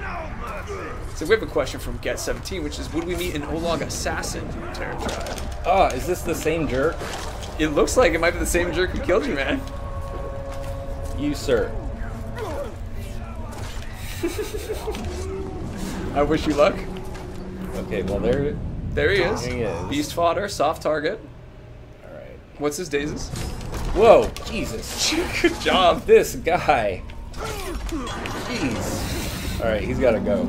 So we have a question from Get17, which is, would we meet an Olog assassin in the Terror Tribe? Oh, is this the same jerk? It looks like it might be the same jerk who killed you, man. You, sir. I wish you luck. Okay, well, there he is. There he is. Beast fodder, soft target. All right. What's his dazes? Whoa, Jesus. Good job. This guy. Jeez. All right, he's got to go.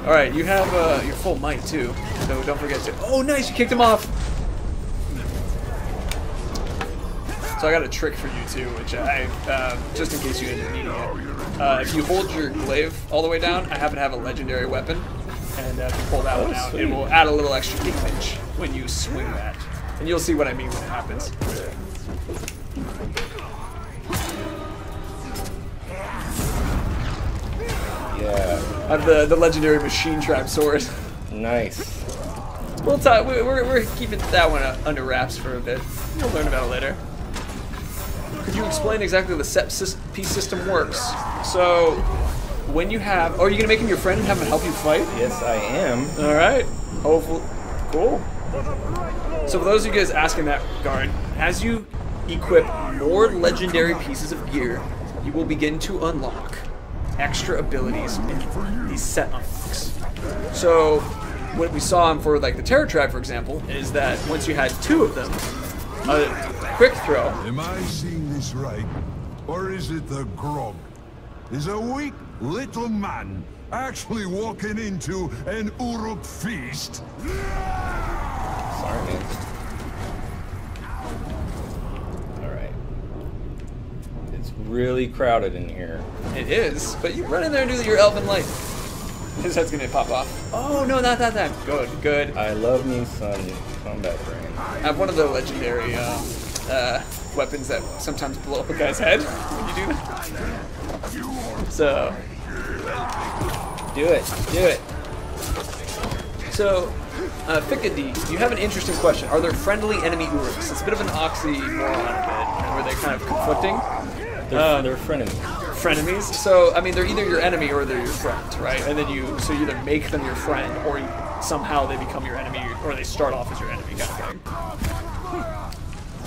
All right, you have your full might too, so don't forget to. Oh, nice! You kicked him off. So I got a trick for you too, which I just in case you end up needing it. If you hold your glaive all the way down, I happen to have a legendary weapon, and if you pull that one out, it will add a little extra damage when you swing that, and you'll see what I mean when it happens. Yeah. I have the legendary machine trap sword. Nice. We'll talk. We're keeping that one under wraps for a bit. We'll learn about it later. Could you explain exactly the set piece system works? So, when you have, are you gonna make him your friend and have him help you fight? Yes, I am. All right. Hopefully, cool. So for those of you guys asking that regard, as you equip more legendary pieces of gear, you will begin to unlock extra abilities in these set unlocks. So what we saw for like the Terror Tribe, for example, is that once you had 2 of them, a quick throw. Am I seeing this right? Or is it the grog? Is a weak little man actually walking into an Uruk feast? Sorry, man. Alright. It's really crowded in here. It is, but you run in there and do your Elven Light. His head's gonna pop off. Oh no, not that time. Good, good. I love me some combat brain. I have one of the legendary weapons that sometimes blow up a guy's head when you do that. So, Do it. Do it. So, Fusionadee, you have an interesting question. Are there friendly enemy Uruks? It's a bit of an oxymoron a bit, where they're kind of conflicting. They're frenemies. Frenemies. So, I mean, they're either your enemy or they're your friend, right? And then you either make them your friend, or somehow they become your enemy, or they start off as your enemy kind of thing.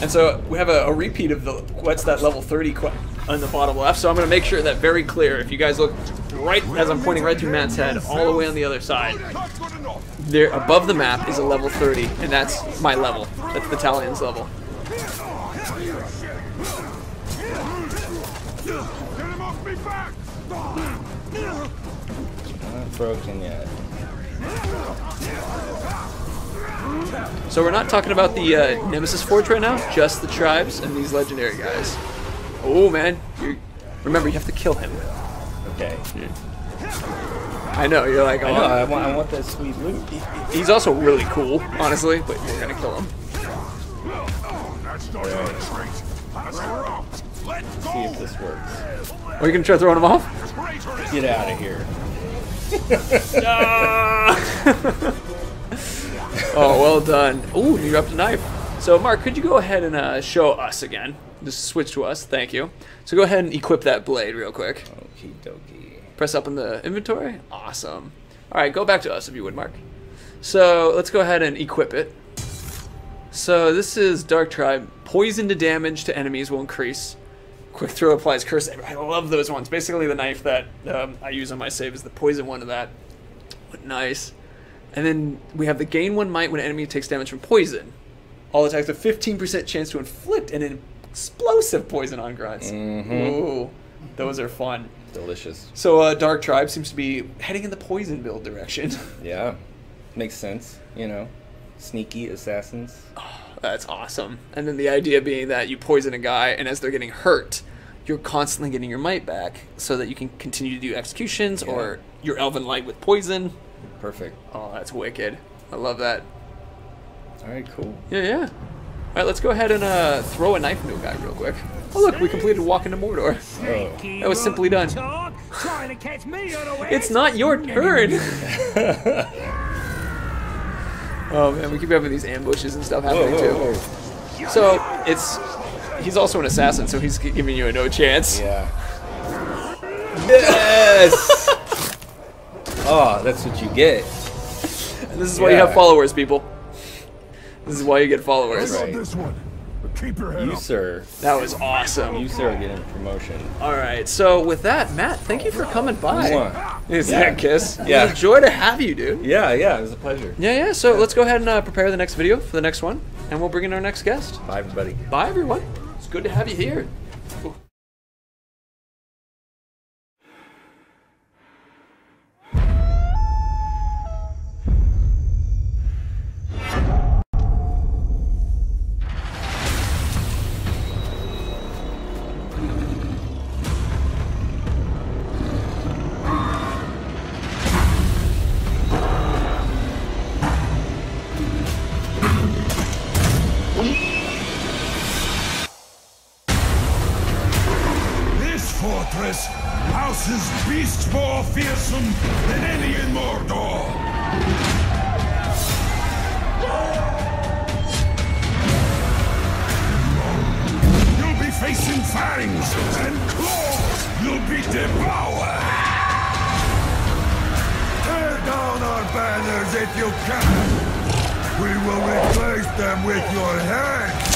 And so we have a repeat of the what's that level 30 on the bottom left. So I'm going to make sure that very clear. If you guys look right as I'm pointing right through Matt's head, all the way on the other side, there above the map is a level 30, and that's my level. That's the Talion's level. Not broken yet. So we're not talking about the Nemesis Forge right now, just the tribes and these legendary guys. Oh man, remember you have to kill him. Okay. I know, you're like, oh, I know, I want that sweet loot. He's also really cool, honestly, but we're gonna kill him. Let's see if this works. Are you gonna try throwing him off? Get out of here. Oh, well done. Ooh, you dropped a knife. So, Mark, could you go ahead and show us again? Just switch to us. Thank you. So go ahead and equip that blade real quick. Okie dokie. Press up in the inventory. Awesome. All right, go back to us if you would, Mark. So let's go ahead and equip it. So this is Dark Tribe. Poison to damage to enemies will increase. Quick throw applies curse. I love those ones. Basically, the knife that I use on my save is the poison one of that. What nice. And then we have the gain 1 might when an enemy takes damage from poison. All attacks have 15% chance to inflict an explosive poison on grunts. Ooh, those are fun. Delicious. So Dark Tribe seems to be heading in the poison build direction. Yeah. makes sense, you know. Sneaky assassins. That's awesome. And then the idea being that you poison a guy, and as they're getting hurt, you're constantly getting your might back so that you can continue to do executions or your elven light with poison. Perfect. Oh, that's wicked. I love that. All right, cool. Yeah. All right, let's go ahead and throw a knife into a guy real quick. Oh, look, we completed Walk into Mordor. Oh. That was simply done. Trying to catch me unaware. It's not your turn. Oh man, we keep having these ambushes and stuff happening too. So he's also an assassin, so he's giving you a no chance. Yeah. Yes. Oh, that's what you get. And this is why you have followers, people. This is why you get followers. Right. This one. Keep your head You, up. sir. That was awesome. You, sir, are getting a promotion. All right, so with that, Matt, thank you for coming by. Mwah. Is that a kiss? Yeah. It was a joy to have you, dude. Yeah, it was a pleasure. Yeah. So let's go ahead and prepare the next video for the next one, and we'll bring in our next guest. Bye, everybody. Bye, everyone. It's good to have you here. Fortress houses beasts more fearsome than any in Mordor. You'll be facing fangs and claws. You'll be devoured. Tear down our banners if you can. We will replace them with your heads.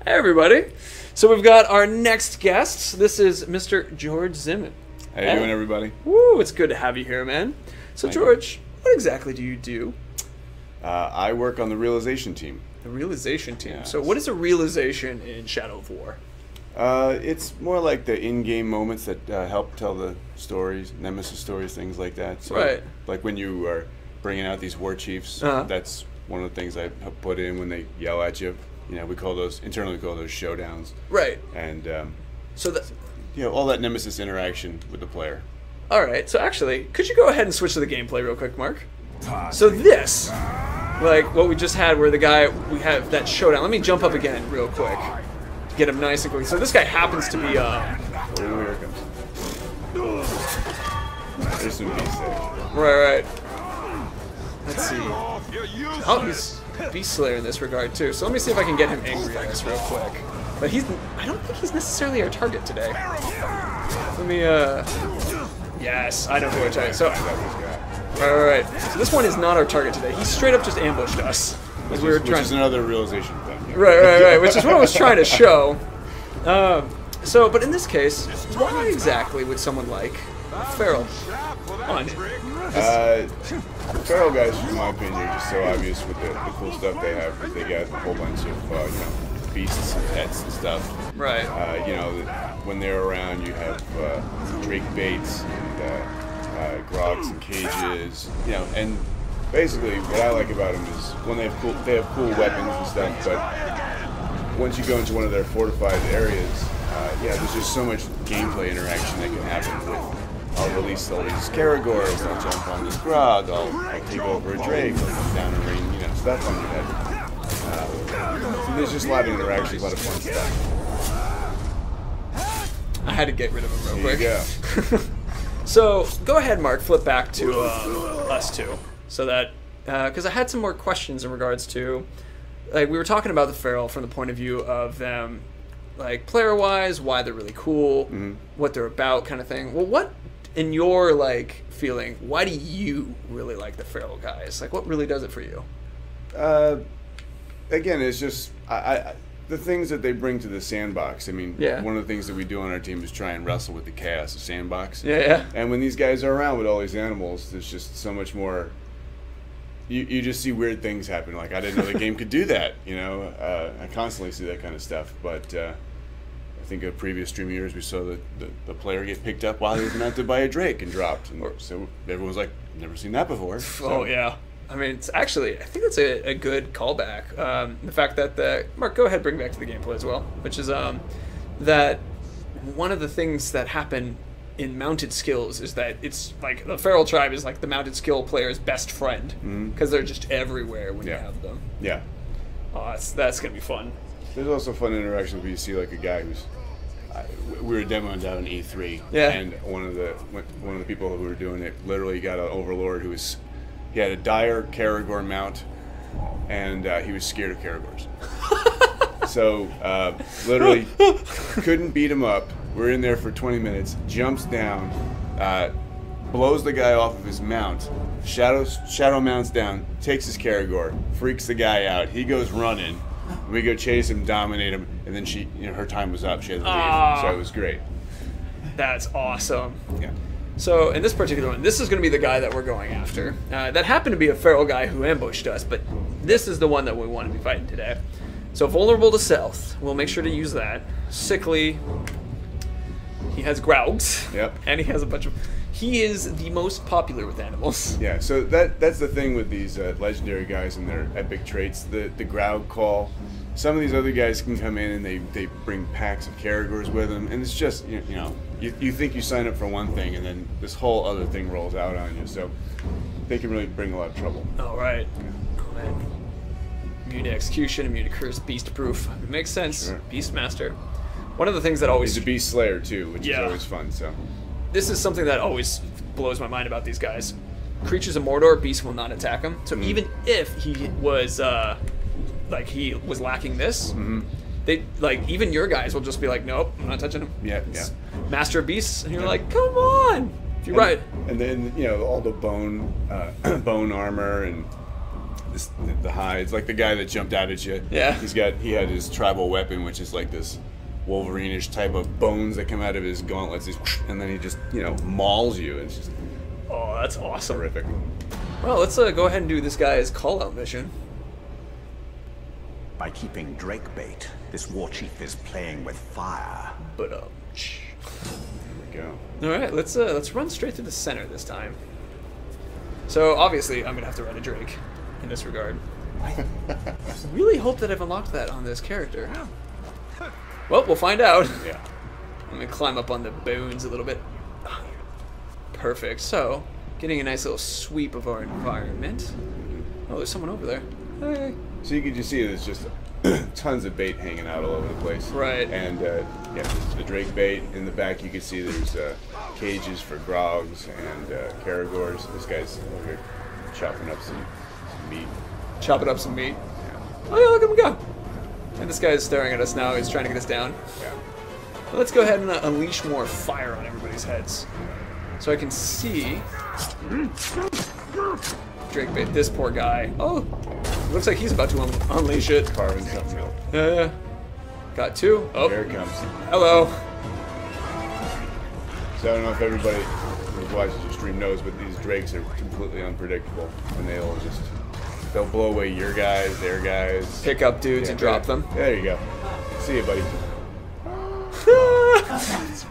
Hey everybody. So we've got our next guest. This is Mr. George Zimmon. How you doing, everybody? Woo, it's good to have you here, man. So George, what exactly do you do? I work on the realization team. The realization team. Yeah. So what is a realization in Shadow of War? It's more like the in-game moments that help tell the stories, Nemesis stories, things like that. So, Right. like when you are bringing out these war chiefs, that's one of the things I put in when they yell at you. You know, internally we call those showdowns. Right. And, So that. all that Nemesis interaction with the player. All right. So actually, could you go ahead and switch to the gameplay real quick, Mark? So this, like what we just had, where we have that showdown. Let me jump up again real quick to get him nice and quick. So this guy happens to be Oh, here it comes. There's some beast there. right. Let's see. Oh, he's Beast Slayer in this regard too. So let me see if I can get him angry on this real quick. But I don't think he's necessarily our target today. Let me yes, I know who our target. So Alright. So this one is not our target today. He straight up just ambushed us. Which is another realization thing. Yeah. Right. Which is what I was trying to show. But in this case, why exactly would someone like Feral on it? Feral guys, in my opinion, are just so obvious with the cool stuff they have. Because they got a whole bunch of beasts and pets and stuff. Right. When they're around, you have Drake baits and grogs and cages. And basically, what I like about them is when they have cool weapons and stuff. But once you go into one of their fortified areas, there's just so much gameplay interaction that can happen with. I'll release all these Caragors, I'll jump on this Grog, I'll take over a Drake, I'll come down and rain, stuff on your head. So there's just a lot of interaction, a lot of fun stuff. I had to get rid of him real quick. There you go. So go ahead, Mark, flip back to us two. So that, because I had some more questions in regards to, like we were talking about the Feral from the point of view of them, like player-wise, why they're really cool, what they're about kind of thing. Well, what, in your feeling, why do you really like the Feral guys? Like, what really does it for you? Again, it's just the things that they bring to the sandbox. I mean, one of the things that we do on our team is try and wrestle with the chaos of sandbox. Yeah. And when these guys are around with all these animals, there's just so much more you just see weird things happen. Like, I didn't know the game could do that, you know. I constantly see that kind of stuff. But I think a previous stream of yours, we saw the player get picked up while he was mounted by a Drake and dropped. And so everyone's like, never seen that before. So. Oh, yeah. I mean, it's actually, I think that's a good callback. The fact that Mark, go ahead, bring back to the gameplay as well, which is that one of the things that happen in mounted skills is that it's like the feral tribe is like the mounted skill player's best friend because they're just everywhere when you have them. Yeah. Oh, that's gonna be fun. There's also fun interactions where you see like a guy who's. We were demoing down in E3, and one of the people who were doing it literally got an overlord who was. He had a dire Karagor mount, and he was scared of Karagors. So, literally, couldn't beat him up. We're in there for 20 minutes, jumps down, blows the guy off of his mount, shadow mounts down, takes his Karagor, freaks the guy out. He goes running. We go chase him, dominate him, and then her time was up. She had to leave, so it was great. That's awesome. Yeah. So in this particular one, this is going to be the guy that we're going after. That happened to be a feral guy who ambushed us, but this is the one that we want to be fighting today. So vulnerable to stealth, we'll make sure to use that. Sickly, he has Graugs, and he has a bunch of... He is the most popular with animals. Yeah, so that's the thing with these legendary guys and their epic traits, the Graug call. Some of these other guys can come in and they bring packs of Karagors with them, and it's just, you know, you think you sign up for one thing, and then this whole other thing rolls out on you, so they can really bring a lot of trouble. All right. Oh, man. Immune to execution, immune to curse, beast proof. It makes sense. Sure. Beastmaster. One of the things that always... He's a beast slayer, too, which is always fun, so... This is something that always blows my mind about these guys. Creatures of Mordor, beasts will not attack him. So even if he was, he was lacking this, they, like, even your guys will just be like, nope, I'm not touching him. Yeah. Master of Beasts, and you're like, come on! You're right. And then, you know, all the bone armor and the hides, like the guy that jumped out at you. Yeah. He had his tribal weapon, which is like this Wolverine-ish type of bones that come out of his gauntlets, and then he just, you know, mauls you. It's just... Oh, that's awesome. Terrific. Well, let's go ahead and do this guy's call-out mission. By keeping Drake bait, this war chief is playing with fire. But There we go. all right, let's run straight through the center this time. So obviously, I'm gonna have to ride a Drake in this regard. I really hope that I've unlocked that on this character. Well, we'll find out. Yeah. I'm gonna climb up on the bones a little bit. Perfect. So, getting a nice little sweep of our environment. Oh, there's someone over there. Hey. So you can just see there's just tons of bait hanging out all over the place. Right. And the Drake bait. In the back you can see there's cages for Grogs and Karagors. This guy's over here chopping up some meat. Chopping up some meat. Yeah. Oh yeah, look at him go. And this guy is staring at us now. He's trying to get us down. Yeah. Well, let's go ahead and unleash more fire on everybody's heads. So I can see... Drake bait this poor guy. Oh, looks like he's about to unleash it. Carving something up. Yeah. Got two. Oh. There it comes. Hello. So I don't know if everybody who watches your stream knows, but these Drakes are completely unpredictable. And they'll blow away your guys, their guys. Pick up dudes and drop them. There you go. See you, buddy.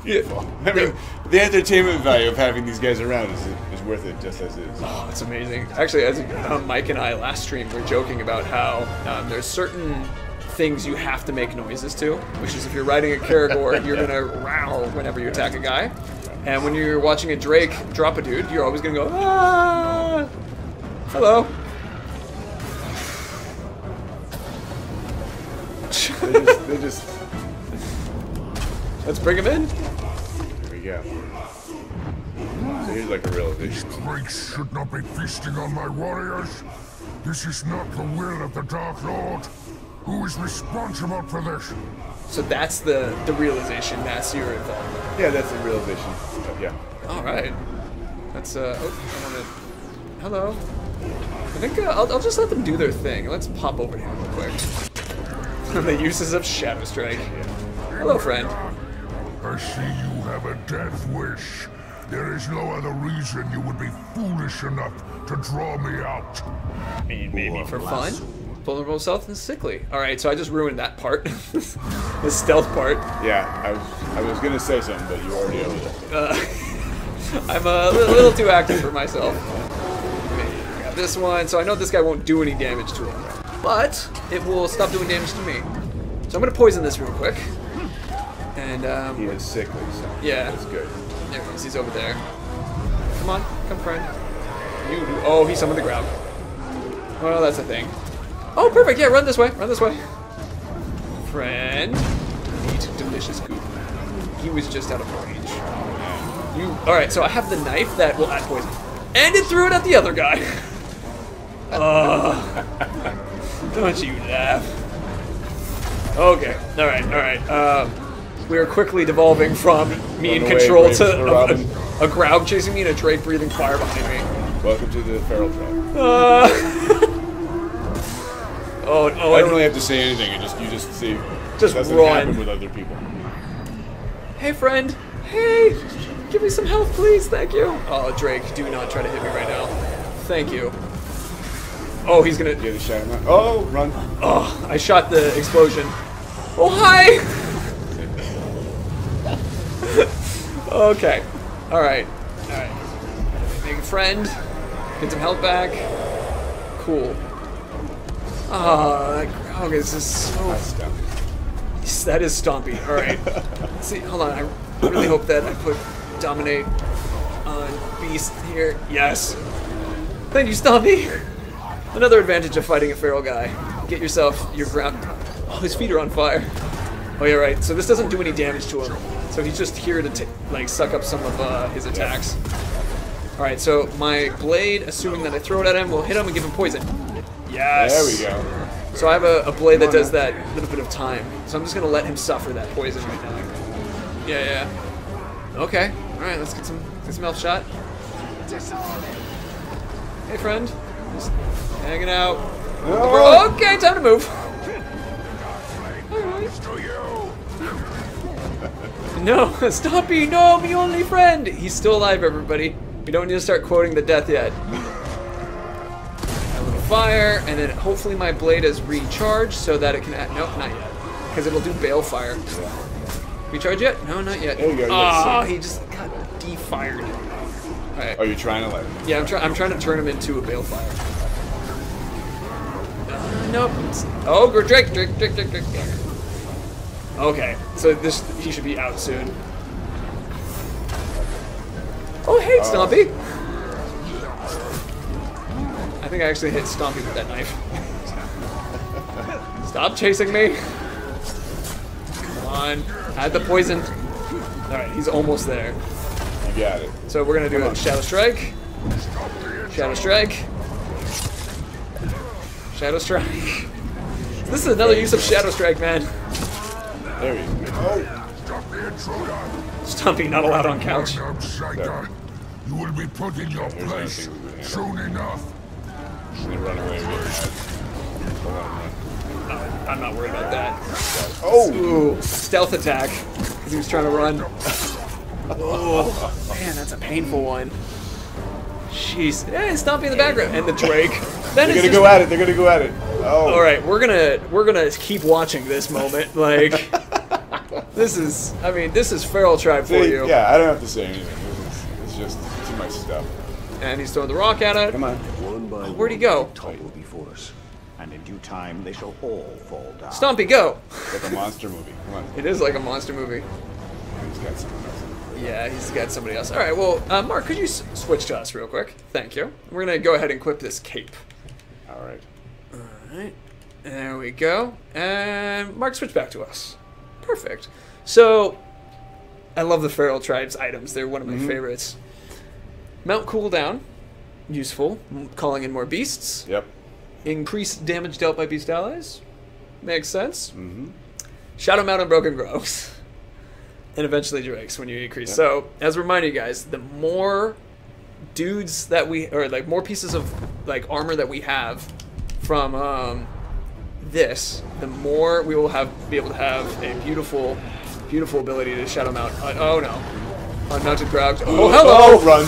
Yeah. I mean, the entertainment value of having these guys around is worth it just as is. Oh, it's amazing. Actually, as Mike and I last stream were joking about how there's certain things you have to make noises to, which is if you're riding a Karagor, you're gonna row whenever you attack a guy, and when you're watching a Drake drop a dude, you're always gonna go ah. Hello. They just. Let's bring him in. Here we go. So here's like a realization. Drakes should not be feasting on my warriors. This is not the will of the Dark Lord. Who is responsible for this? So that's the realization. That's your involvement. Yeah, that's the realization. Yeah. All right. That's oh, I want to. Hello. I think I'll just let them do their thing. Let's pop over here real quick. The uses of Shadow Strike. Hello, friend. I see you have a death wish. There is no other reason you would be foolish enough to draw me out. I mean, maybe for fun. Vulnerable, stealth, and sickly. All right, so I just ruined that part, the stealth part. Yeah, I was gonna say something, but you already owned it. I'm a little too active for myself. Grab this one, so I know this guy won't do any damage to him, but it will stop doing damage to me. So I'm gonna poison this real quick. And He is sickly, so yeah, that's good. there he is. He's over there. Come on, come friend. You do. Oh, he's summoned the ground. Well, that's a thing. Oh, perfect. Yeah, run this way. Run this way. Friend, eat delicious goop. He was just out of range. You. All right. So I have the knife that will add poison, and it threw it at the other guy. Don't you laugh. Okay. All right. All right. We are quickly devolving from me in control to a Graug chasing me and a Drake breathing fire behind me. Welcome to the feral tribe. Oh, I don't really have to say anything. You just see. Just doesn't run. happen with other people. Hey, friend. Hey, give me some health, please. Thank you. Oh, Drake, do not try to hit me right now. Thank you. Oh, he's gonna. Yeah, the shadow man. Oh, run. Oh, I shot the explosion. Oh, hi. Okay. All right. All right. Make a friend. Get some health back. Cool. Ah, that Graug is just so. That is stompy. All right. Let's see, hold on. I really hope that I put dominate on Beast here. Yes. Thank you, Stompy. Another advantage of fighting a feral guy. Get yourself your ground. Oh, his feet are on fire. Oh, yeah, right. So this doesn't do any damage to him. So he's just here to like suck up some of his attacks. All right. So my blade, assuming that I throw it at him, will hit him and give him poison. Yes. There we go. So I have a blade that does that little bit of time. So I'm just gonna let him suffer that poison right now. Yeah. Okay. All right. Let's get some health shot. Hey, friend. Just hanging out. No. Okay, time to move. No, Stompy, no, me only friend. He's still alive, everybody. We don't need to start quoting the death yet. A little fire, and then hopefully my blade is recharged so that it can add. Nope, not yet. Because it'll do balefire. Recharge yet? No, not yet. There you go. Oh, he just got defired. All right. Oh, you're trying to let him. Yeah, I'm trying to turn him into a balefire. Nope. Oh, Drake. Okay, so he should be out soon. Oh, hey, Stompy. I think I actually hit Stompy with that knife. Stop chasing me. Come on. I had the poison. All right, he's almost there. You got it. So we're gonna do a Shadow Strike. Shadow Strike. Shadow Strike. This is another use of Shadow Strike, man. There you go. Oh. Stumpy not allowed on couch. You will be put in your place soon enough. They run away with I'm not worried about that. Oh! Ooh, stealth attack. Because he was trying to run. Oh, man, that's a painful one. Jeez. Hey, Stompy in the background. And the Drake. They're gonna go at it. They're gonna go at it. Oh. All right, we're gonna keep watching this moment. Like, this is feral tribe for you. Yeah, I don't have to say anything. It's just too much stuff. And he's throwing the rock at it. Come on. Where'd he go? Topple before us, and in due time they shall all fall down. Stompy, go! It's like a monster movie. Come on. It is like a monster movie. He's got someone else. Yeah, he's got somebody else. All right, well, Mark, could you switch to us real quick? Thank you. We're gonna go ahead and equip this cape. All right. Alright, there we go. And Mark, switch back to us. Perfect. So, I love the Feral Tribe's items. They're one of my favorites. Mount cooldown, useful. Calling in more beasts. Yep. Increased damage dealt by beast allies. Makes sense. Shadow Mount and Broken Groves. And eventually Drakes when you increase. Yep. So, as a reminder, you guys, the more dudes that more pieces of armor that we have from this, the more we will be able to have a beautiful ability to shadow mount. Oh no! Unmounted Grogs. Oh, hello! Oh, run.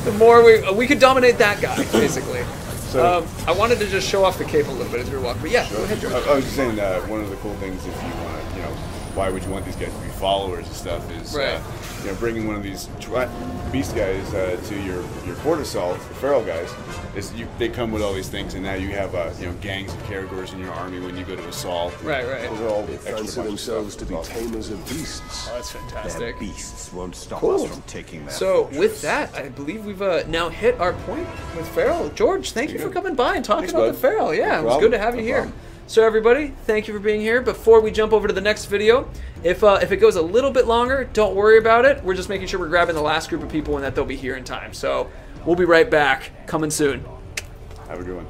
The more we could dominate that guy, basically. So, I wanted to just show off the cape a little bit as we were walking, but yeah, go ahead, George. I was just saying one of the cool things, if you want to, why would you want these guys to be followers and stuff, is bringing one of these beast guys to your court assault, the feral guys. They come with all these things, and now you have gangs of Caragors in your army when you go to assault. Right. Those are all They fancy themselves to be tamers of beasts. Oh, that's fantastic. Their beasts won't stop us from taking their fortress. With that, I believe we've now hit our point with Feral. George, thank you for coming by and talking about the Feral. Yeah, it was good to have you here. So everybody, thank you for being here. Before we jump over to the next video, if it goes a little bit longer, don't worry about it. We're just making sure we're grabbing the last group of people and that they'll be here in time. So we'll be right back. Coming soon. Have a good one.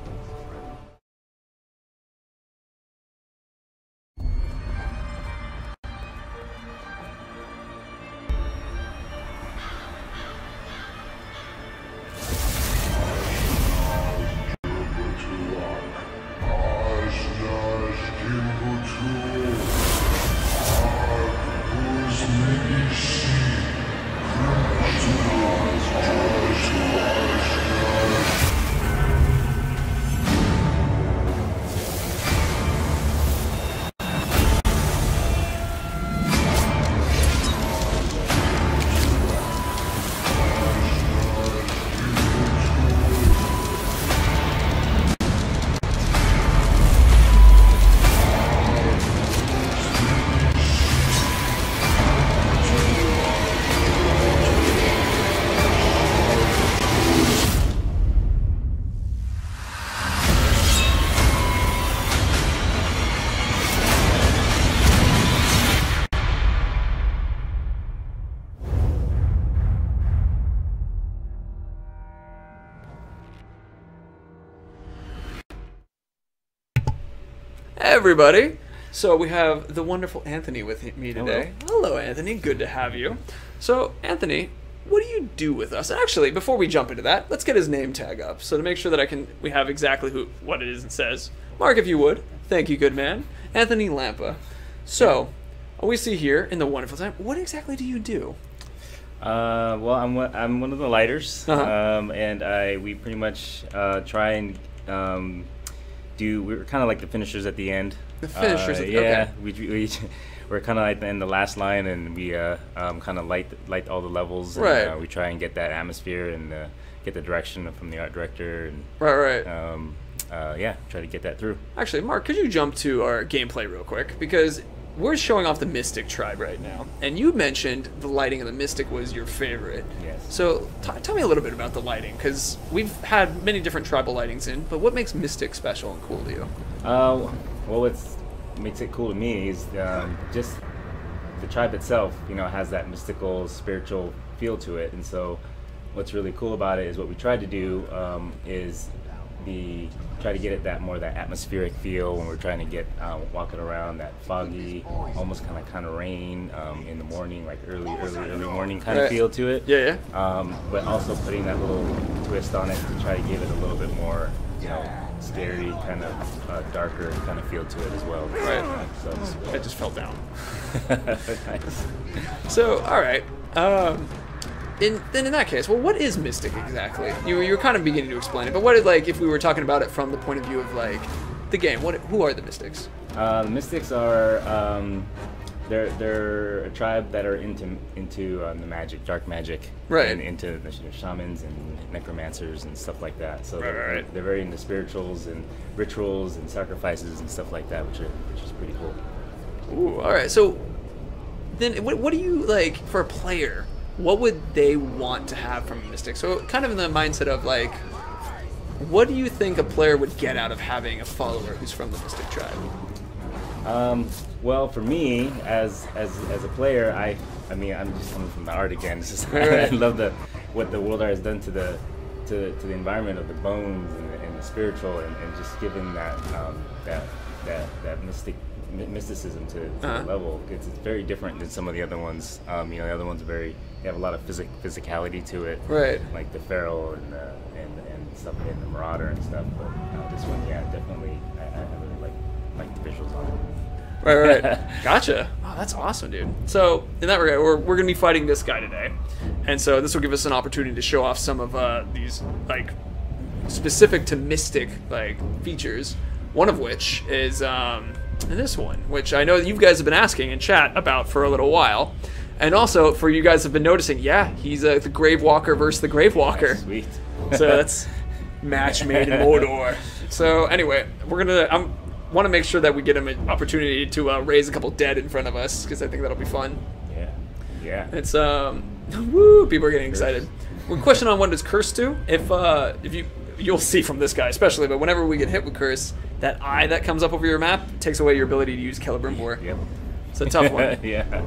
Everybody, so we have the wonderful Anthony with me today. Hello, Anthony. Good to have you. So, Anthony, what do you do with us? Actually, before we jump into that, let's get his name tag up. So to make sure that we have exactly what it is it says. Mark, if you would. Thank you, good man. Anthony Lampa. So, we see here in the wonderful time. What exactly do you do? Well, I'm one of the lighters, and we pretty much try and we're kind of like the finishers at the end. The finishers at the end. Yeah, we're kind of like in the last line, and we kind of light all the levels. And, we try and get that atmosphere and get the direction from the art director. And, try to get that through. Actually, Mark, could you jump to our gameplay real quick? Because we're showing off the Mystic tribe right now, and you mentioned the lighting of the Mystic was your favorite. Yes. So tell me a little bit about the lighting, because we've had many different tribal lightings in, but what makes Mystic special and cool to you? Well, what makes it cool to me is just the tribe itself, has that mystical, spiritual feel to it, and so what's really cool about it is what we tried to do is try to get it that atmospheric feel when we're trying to get walking around, that foggy, almost kind of rain in the morning, like early morning kind of feel to it. Yeah. But also putting that little twist on it to try to give it a little bit more, scary, kind of darker kind of feel to it as well. Right. So I just fell down. Nice. So all right. In that case, well, what is Mystic exactly? You were kind of beginning to explain it, but what is, like, if we were talking about it from the point of view of like the game, who are the Mystics? The Mystics are they're a tribe that are into the magic, dark magic, right? And into the shamans and necromancers and stuff like that. So they're very into spirituals and rituals and sacrifices and stuff like that, which is pretty cool. Ooh, all right. So then, what do you like for a player? What would they want to have from a Mystic? So kind of in the mindset of like, what do you think a player would get out of having a follower who's from the Mystic tribe? Well, for me, as a player, I mean, I'm just coming from the art again. It's just, I love what the world art has done to the environment of the bones and the spiritual, and just giving that mysticism to the level. It's very different than some of the other ones. The other ones they have a lot of physicality to it, right? Like the Feral and stuff, and the Marauder and stuff. But this one, yeah, definitely, I really like the visuals on it. Right. Gotcha. Oh, that's awesome, dude. So in that regard, we're going to be fighting this guy today. And so this will give us an opportunity to show off some of these, like, specific to Mystic, like, features. One of which is this one, which I know that you guys have been asking in chat about for a little while. And also, for you guys have been noticing, yeah, he's the Gravewalker versus the Gravewalker. Sweet. So that's match made in Mordor. So anyway, we're gonna want to make sure that we get him an opportunity to raise a couple dead in front of us, because I think that'll be fun. Yeah. It's woo! People are getting excited. One question on what does curse do? If you'll see from this guy especially, but whenever we get hit with curse, that eye that comes up over your map takes away your ability to use Celebrimbor. Yep. It's a tough one. Yeah.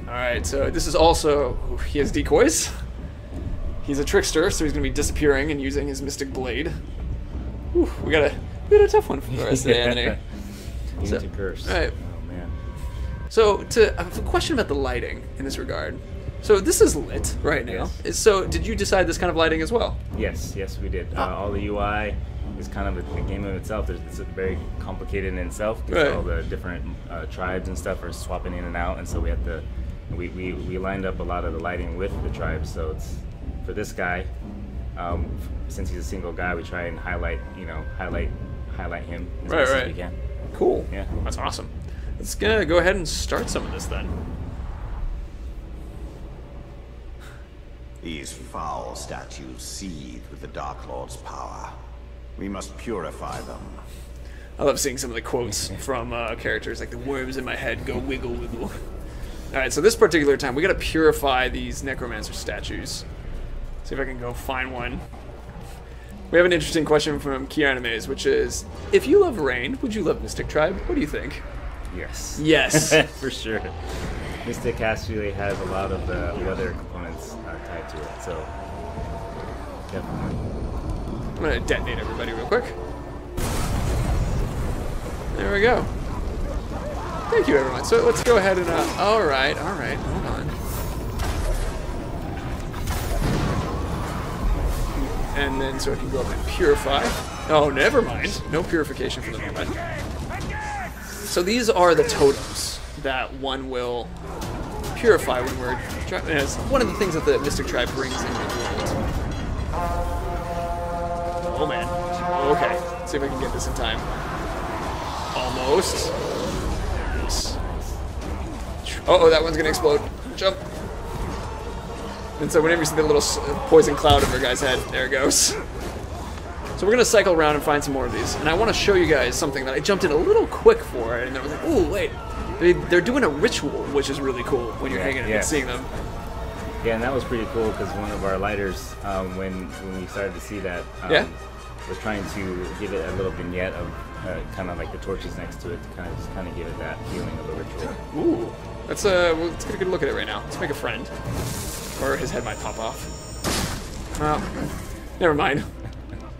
Alright, so this is also... he has decoys. He's a trickster, so he's going to be disappearing and using his Mystic Blade. Whew, we got a tough one for the rest of the Anthony. Even to curse. Alright. Oh, man. So, I have a question about the lighting in this regard. So this is lit right now. Yes. So did you decide this kind of lighting as well? Yes, we did. All the UI is kind of a game of itself. It's very complicated in itself because Right. all the different tribes and stuff are swapping in and out, and so we had to we lined up a lot of the lighting with the tribes. So it's for this guy, since he's a single guy, we try and highlight him as best as we can. Cool. Yeah, that's awesome. Let's go ahead and start some of this then. These foul statues seethe with the Dark Lord's power. We must purify them. I love seeing some of the quotes from characters, like the worms in my head go wiggle wiggle. Alright, so this particular time, we gotta purify these necromancer statues. See if I can go find one. We have an interesting question from Kianimes, which is, if you love rain, would you love Mystic Tribe? What do you think? Yes. Yes. For sure. Mystic actually has a lot of the weather components tied to it, so definitely. I'm gonna detonate everybody real quick. There we go. Thank you, everyone. So let's go ahead and, all right, hold on. And then so I can go up and purify. Oh, never mind. No purification for the moment. So these are the totems that one will purify when we're trying. It's one of the things that the Mystic Tribe brings into the world. Oh man. Okay. Let's see if I can get this in time. Almost. Nice. Oh, that one's gonna explode. Jump. And so whenever you see the little poison cloud over your guy's head, there it goes. So we're gonna cycle around and find some more of these. And I want to show you guys something that I jumped in a little quick for, and I was like, ooh, wait. They're doing a ritual, which is really cool when you're hanging and seeing them. Yeah, and that was pretty cool because one of our lighters, when we started to see that, was trying to give it a little vignette of kind of like the torches next to it to kind of give it that feeling of a ritual. Ooh, let's get a good look at it right now. Let's make a friend, or his head might pop off. Well, never mind.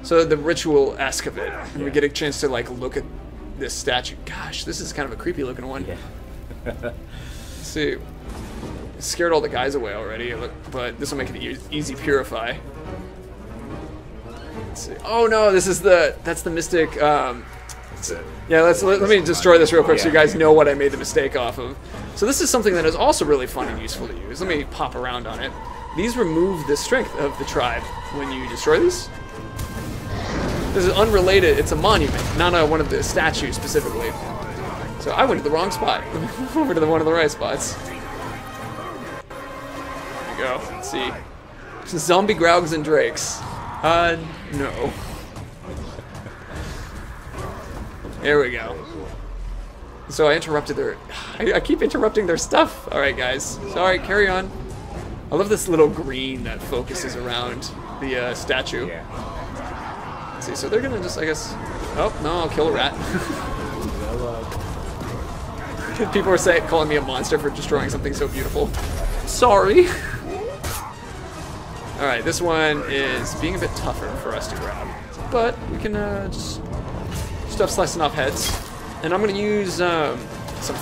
So the ritual-esque of it, and we get a chance to like look at this statue. Gosh, this is kind of a creepy looking one. Yeah. Let's see. It scared all the guys away already, but this will make it easy purify. Let's see. Oh no, that's the Mystic. Yeah, let me destroy this real quick so you guys know what I made the mistake off of. So this is something that is also really fun and useful to use. Let me pop around on it. These remove the strength of the tribe when you destroy these. This is unrelated. It's a monument, not one of the statues specifically. So I went to the wrong spot. Over to one of the right spots. There we go. Let's see. Zombie Graugs and Drakes. No. There we go. So I interrupted their... I keep interrupting their stuff. Alright, guys. Sorry, carry on. I love this little green that focuses around the statue. Yeah. Let's see, so they're gonna just, I guess... Oh, no, I'll kill a rat. People are calling me a monster for destroying something so beautiful. Sorry. Alright, this one is being a bit tougher for us to grab. But we can just start slicing off heads. And I'm going to use some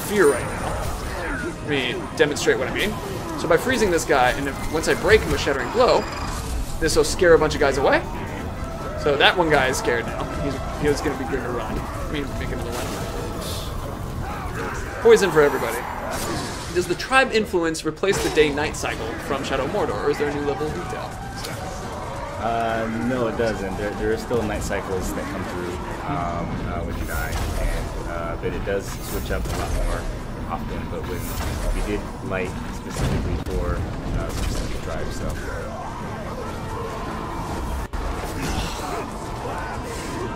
fear right now. Let me demonstrate what I mean. So by freezing this guy, and once I break him with Shattering Blow, this will scare a bunch of guys away. So that one guy is scared now. He's going to be good to run. Let me make another one. Poison for everybody. Does the tribe influence replace the day-night cycle from Shadow of Mordor, or is there a new level of detail? No, it doesn't. There are still night cycles that come through when you die, and but it does switch up a lot more often. But when we did light specifically for specific tribes, so.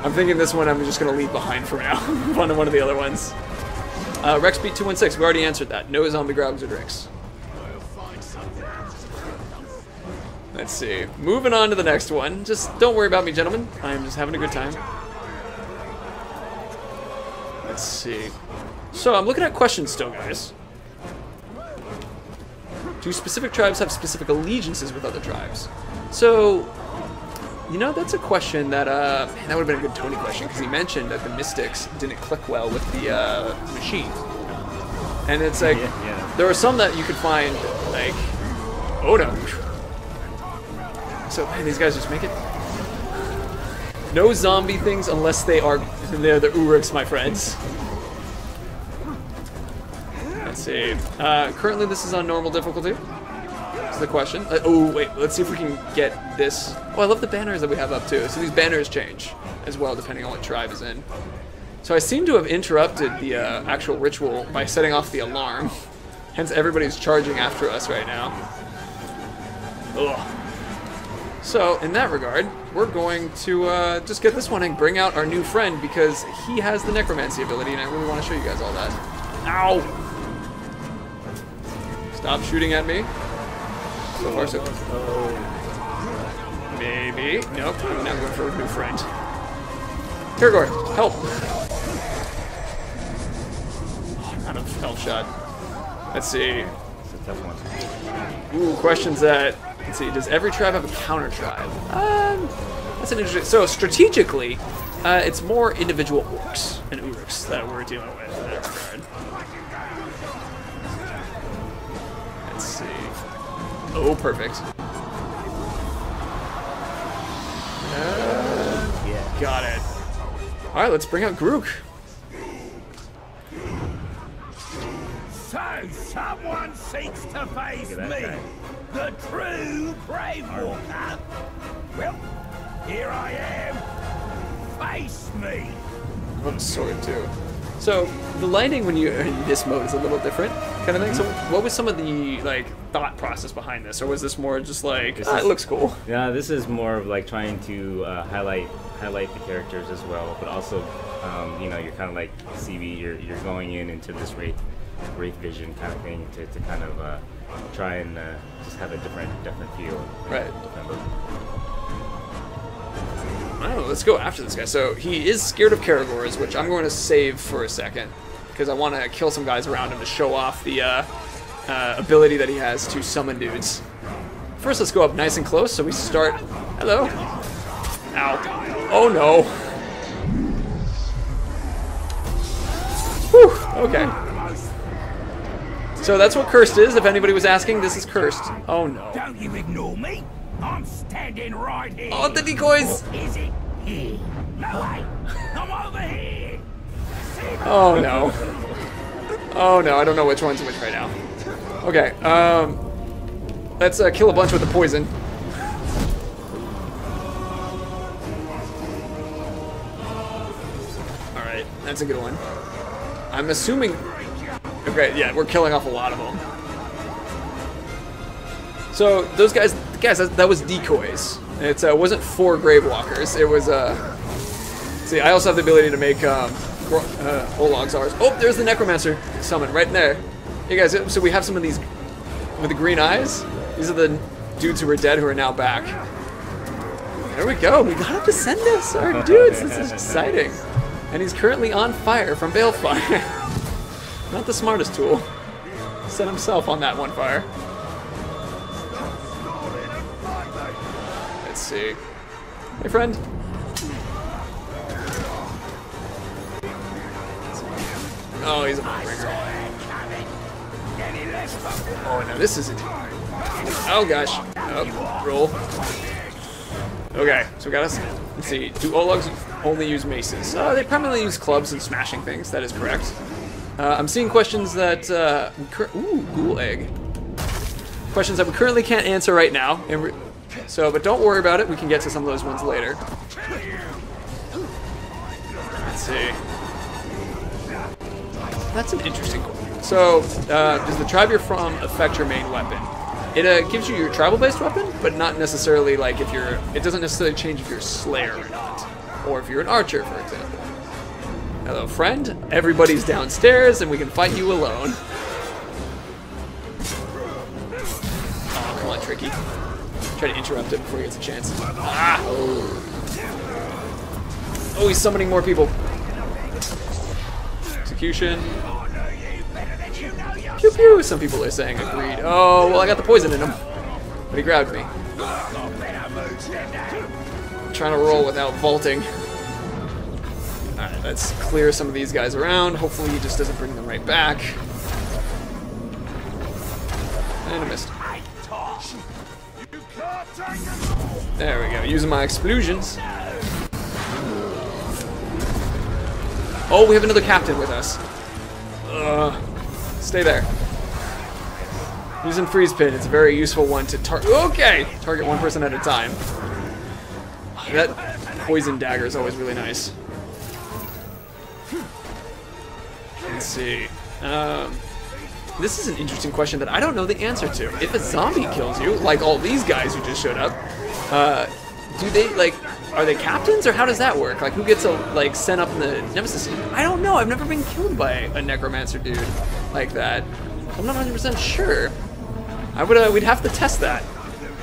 I'm thinking this one I'm just going to leave behind for now. One of the other ones. Rexbeat216, we already answered that. No zombie grogs or drinks. Let's see. Moving on to the next one. Just don't worry about me, gentlemen. I'm just having a good time. Let's see. So I'm looking at questions still, guys. Do specific tribes have specific allegiances with other tribes? So, you know, that's a question that, man, that would have been a good Tony question, because he mentioned that the Mystics didn't click well with the machine. And it's like, there are some that you could find, like, oh no. So, man, these guys just make it. No zombie things unless they're the Uruks, my friends. Let's see. Currently, this is on normal difficulty. That's the question. Oh, wait. Let's see if we can get this. Oh, I love the banners that we have up, too. So these banners change as well, depending on what tribe is in. So I seem to have interrupted the actual ritual by setting off the alarm. Hence, everybody's charging after us right now. Ugh. So, in that regard, we're going to just get this one and bring out our new friend, because he has the necromancy ability, and I really want to show you guys all that. Ow! Stop shooting at me. So far, so good. Maybe. Nope, I'm now going for a new friend. Kirgor, help! Out of health shot. Let's see. It's a tough one. Ooh, questions that... Let's see, does every tribe have a counter tribe? That's an interesting... So, strategically, it's more individual orcs and uruks that we're dealing with in that regard. Let's see. Oh, perfect. Got it. Alright, let's bring out Grook. So, someone seeks to face me, the true Brave Walker. Well, here I am. Face me. I love a sword too. So the lighting when you're in this mode is a little different, kind of thing. So what was some of the thought process behind this, or was this more just like it looks cool? Yeah, this is more of like trying to highlight the characters as well, but also you know, you're kind of like CV. You're going into this wraith vision kind of thing to kind of try and just have a different feel. Right. Oh, let's go after this guy. So he is scared of Caragors, which I'm going to save for a second because I want to kill some guys around him to show off the ability that he has to summon dudes. First, let's go up nice and close. So we start. Hello. Ow. Oh no. Whew. Okay. So that's what cursed is. If anybody was asking, this is cursed. Oh no. Don't you ignore me. I'm standing right here. Oh, the decoys! Or is it here? No way. I'm over here. Oh no. Oh no, I don't know which one's which right now. Okay, let's kill a bunch with the poison. Alright, that's a good one. I'm assuming... Okay, yeah, we're killing off a lot of them. So those guys, that was decoys. It wasn't 4 grave walkers. It was see, I also have the ability to make Olog's ours. Oh, there's the necromancer summon right there. Hey guys, so we have some of these with the green eyes. These are the dudes who were dead who are now back. There we go. We got to descend this, our dudes. This is exciting. And he's currently on fire from balefire. Not the smartest tool. Set himself on that one fire. Let's see. Hey, friend. Oh, he's a breaker. Oh, no, this isn't. Oh, gosh. Oh, roll. Okay, so we got us. Let's see. Do Ologs only use maces? They primarily use clubs and smashing things. That is correct. I'm seeing questions that ooh, ghoul egg. Questions that we currently can't answer right now. But don't worry about it. We can get to some of those ones later. Let's see. That's an interesting question. So, does the tribe you're from affect your main weapon? It gives you your tribal-based weapon, but not necessarily like if you're. It doesn't necessarily change if you're a slayer or not, or if you're an archer, for example. Hello, friend. Everybody's downstairs, and we can fight you alone. Oh, come on, Tricky. Try to interrupt it before he gets a chance. Ah! Oh, he's summoning more people. Execution. Pew pew, some people are saying agreed. Oh, well, I got the poison in him. But he grabbed me. I'm trying to roll without vaulting. Alright, let's clear some of these guys around. Hopefully he just doesn't bring them right back. And I missed. There we go, using my explosions. Oh, we have another captain with us. Stay there. Using freeze pin, it's a very useful one to target one person at a time. That poison dagger is always really nice. Let's see. This is an interesting question that I don't know the answer to. If a zombie kills you, like all these guys who just showed up, do they, like, are they captains, or how does that work? Like, who gets, like, sent up in the Nemesis team? I don't know. I've never been killed by a necromancer dude like that. I'm not 100% sure. We'd have to test that.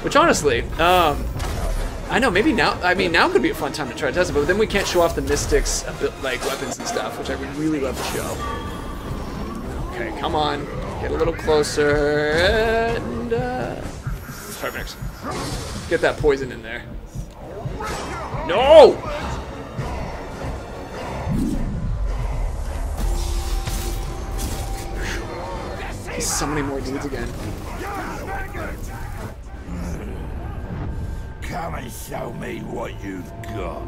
Which, honestly, I know, maybe now, I mean, now could be a fun time to try to test it, but then we can't show off the Mystics, like, weapons and stuff, which I would really love to show. Okay, come on. Get a little closer, and, perfect. Get that poison in there. No! He's summoning more dudes again. Come and show me what you've got.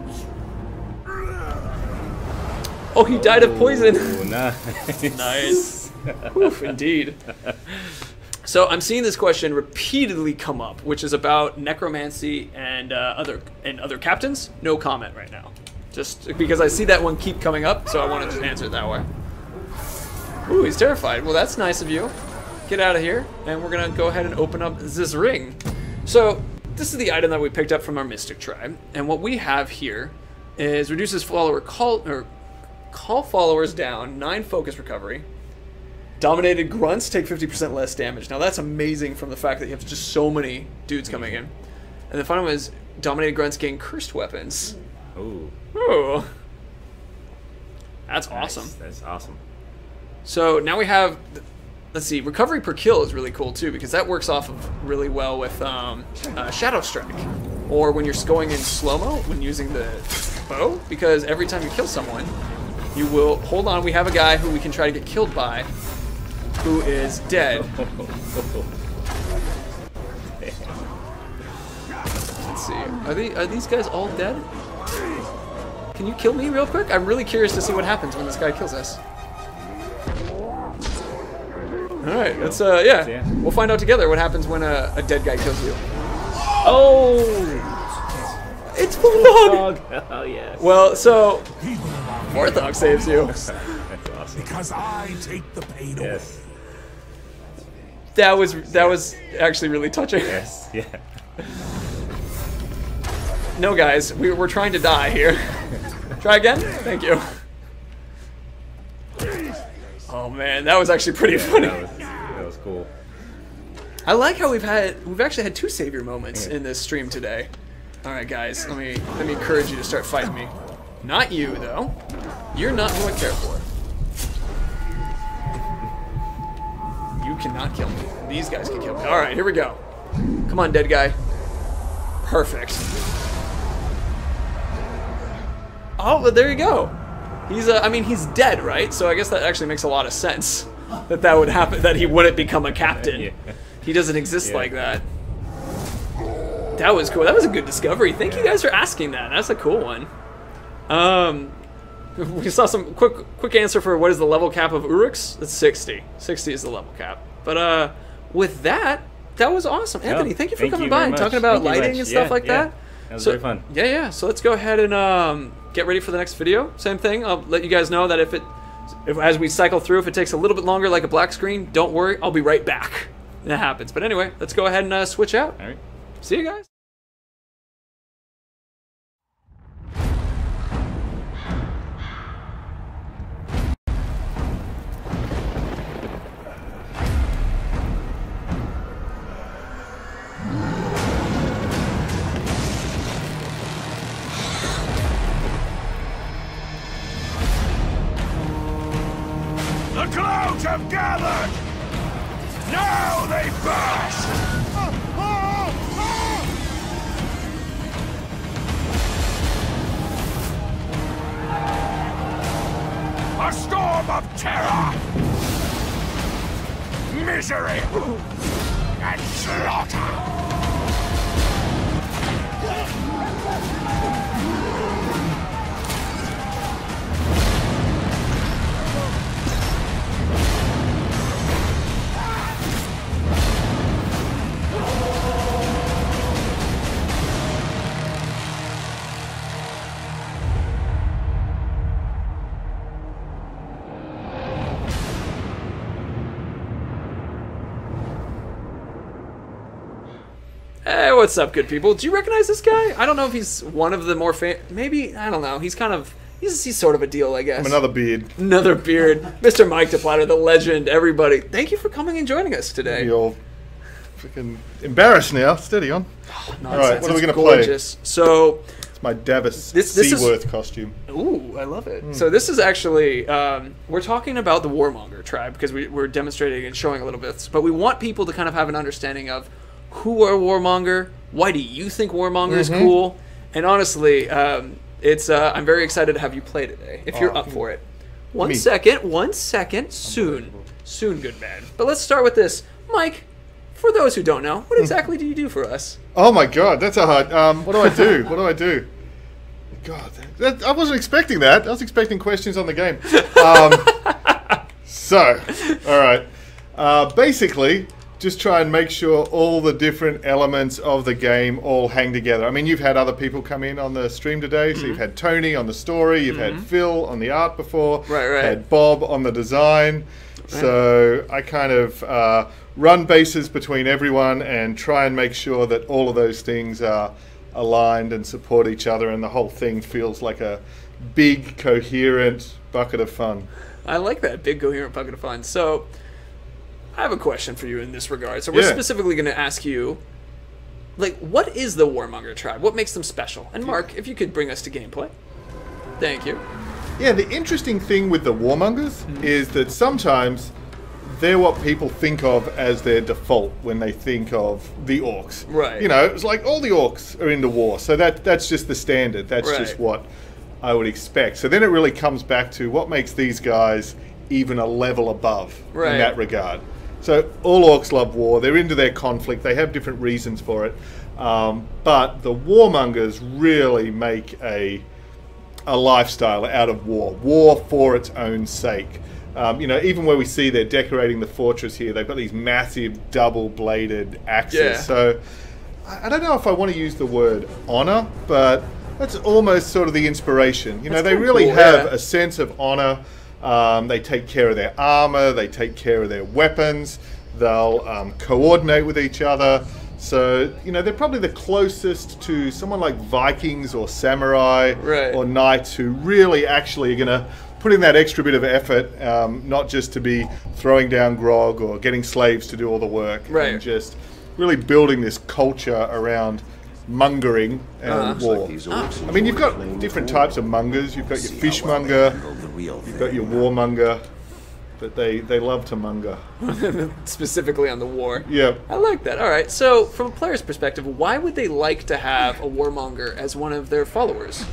Oh, he died of poison. Oh, nice. Nice. Oof, indeed. So I'm seeing this question repeatedly come up, which is about necromancy and other captains. No comment right now, just because I see that one keep coming up, so I want to just answer it that way. Ooh, he's terrified. Well, that's nice of you. Get out of here, and we're gonna go ahead and open up this ring. So this is the item that we picked up from our Mystic tribe, and what we have here is reduces call followers down, 9 focus recovery. Dominated grunts take 50% less damage. Now that's amazing from the fact that you have just so many dudes coming in. And the final one is dominated grunts gain cursed weapons. Ooh. Ooh. That's Nice. awesome. That's awesome. So now we have, let's see, recovery per kill is really cool too, because that works off of really well with Shadow Strike. Or when you're going in slow-mo when using the bow, because every time you kill someone, you will, hold on, we have a guy who we can try to get killed by, who is dead. Let's see. Are these guys all dead? Can you kill me real quick? I'm really curious to see what happens when this guy kills us. All right, let's yeah. We'll find out together what happens when a dead guy kills you. Oh! It's Bulldog. Oh yeah. Well, so Warthog saves you. That's awesome. Because I take the pain away. Yes. That was actually really touching. Yes. Yeah. No, guys, we're trying to die here. Try again? Thank you. Oh man, that was actually pretty funny. That was cool. I like how we've actually had 2 savior moments in this stream today. All right, guys, let me encourage you to start fighting me. Not you though. You're not who I care for. You cannot kill me. These guys can kill me. All right, here we go. Come on, dead guy. Perfect. Oh, well, there you go. He's I mean, he's dead, right? So I guess that actually makes a lot of sense that would happen, that he wouldn't become a captain. Yeah. He doesn't exist like that. That was cool. That was a good discovery. Thank you guys for asking that. That's a cool one. we saw some quick answer for what is the level cap of Uruks. It's 60. 60 is the level cap. But with that was awesome. Anthony, thank you for coming by and talking about lighting and stuff like that. That was very fun. Yeah. So let's go ahead and get ready for the next video. Same thing. I'll let you guys know that if as we cycle through, if it takes a little bit longer, like a black screen, don't worry. I'll be right back. That happens. But anyway, let's go ahead and switch out. All right. See you guys. The clouds have gathered! Now they burst! A storm of terror! Misery! And slaughter! Hey, what's up, good people? Do you recognize this guy? I don't know if he's one of the more maybe, I don't know. He's kind of, he's sort of a deal, I guess. I'm another beard. Another beard. Mr. Mike DePlatter, the legend, everybody. Thank you for coming and joining us today. You're freaking embarrassed now. Steady on. Oh, all right, what are we going to play? So, it's my Davos this Seaworth costume. Ooh, I love it. So this is actually, we're talking about the Warmonger tribe because we're demonstrating and showing a little bit, but we want people to kind of have an understanding of who are Warmonger, why do you think Warmonger is cool, and honestly, I'm very excited to have you play today, if you're up for it. One second, soon, good man. But let's start with this. Mike, for those who don't know, what exactly do you do for us? Oh my god, that's a hard, what do I do? What do I do? God, I wasn't expecting that. I was expecting questions on the game. Alright, basically, just try and make sure all the different elements of the game all hang together. I mean, you've had other people come in on the stream today, so you've had Tony on the story, you've had Phil on the art before, had Bob on the design. So I kind of run bases between everyone and try and make sure that all of those things are aligned and support each other, and the whole thing feels like a big, coherent bucket of fun. I like that, big, coherent bucket of fun. So I have a question for you in this regard. So we're specifically going to ask you, like, what is the Warmonger tribe? What makes them special? And Mark, if you could bring us to gameplay. Thank you. Yeah, the interesting thing with the Warmongers is that sometimes they're what people think of as their default when they think of the orcs. Right. You know, it's like all the orcs are into war, so that's just the standard. That's just what I would expect. So then it really comes back to what makes these guys even a level above in that regard. So all orcs love war. They're into their conflict. They have different reasons for it. But the Warmongers really make a lifestyle out of war. War for its own sake. You know, even where we see they're decorating the fortress here, they've got these massive double-bladed axes. Yeah. So I don't know if I want to use the word honor, but that's almost sort of the inspiration. You know, they really have a sense of honor. They take care of their armor, they take care of their weapons, they'll coordinate with each other. So, you know, they're probably the closest to someone like Vikings or samurai or knights who really actually are going to put in that extra bit of effort, not just to be throwing down grog or getting slaves to do all the work, and just really building this culture around mongering and war. I mean, you've got different types of mongers. You've got your fishmonger, you've got your warmonger, but they love to monger. Specifically on the war. Yeah. I like that. All right. So, from a player's perspective, why would they like to have a warmonger as one of their followers?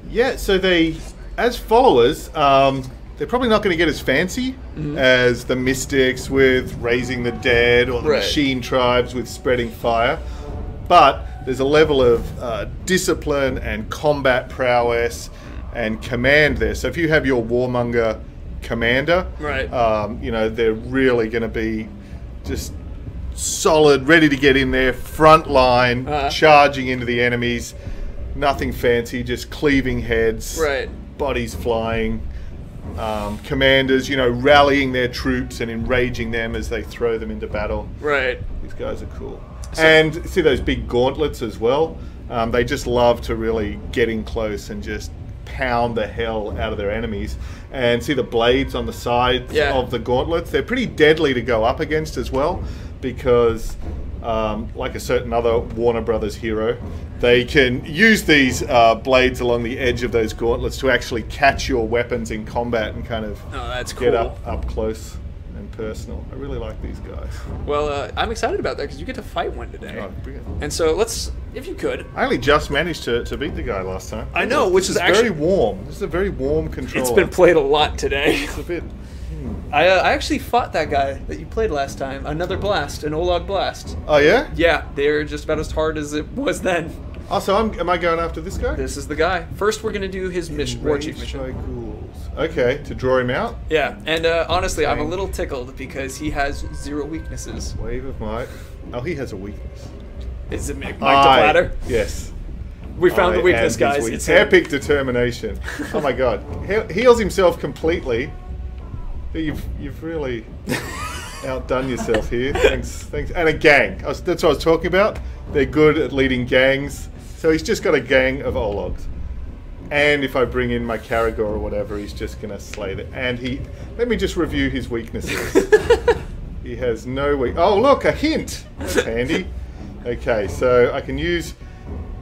Yeah, so they, as followers, they're probably not going to get as fancy as the mystics with raising the dead or the machine tribes with spreading fire. But there's a level of discipline and combat prowess and command there. So if you have your warmonger commander, right, you know, they're really going to be just solid, ready to get in there, front line, charging into the enemies. Nothing fancy, just cleaving heads, right, bodies flying. Commanders, you know, rallying their troops and enraging them as they throw them into battle. Right. These guys are cool. And see those big gauntlets as well? They just love to really get in close and just pound the hell out of their enemies. And see the blades on the sides of the gauntlets? They're pretty deadly to go up against as well, because like a certain other Warner Brothers hero, they can use these blades along the edge of those gauntlets to actually catch your weapons in combat and kind of get up close and personal. I really like these guys. Well, I'm excited about that because you get to fight one today. Oh, brilliant. And so let's, if you could. I only just managed to beat the guy last time. I know, which is actually very warm. This is a very warm controller. It's been played a lot today. It's a bit. I actually fought that guy that you played last time. Another blast, an Olag blast. Oh yeah? Yeah, they're just about as hard as it was then. Oh, so am I going after this guy? This is the guy. First, we're gonna do his mission, war chief mission. Okay, to draw him out. Yeah, and honestly, I'm a little tickled because he has 0 weaknesses. Wave of might. Oh, he has a weakness. Is it Mike the Platter? Yes. We found the weakness, guys. It's epic determination. Oh my god, heals himself completely. You've really outdone yourself here. Thanks. And a gang. That's what I was talking about. They're good at leading gangs. So he's just got a gang of Ologs. And if I bring in my Karagor or whatever, he's just going to slay them. And let me just review his weaknesses. He has no weak. Oh, look, a hint. That's handy. Okay, so I can use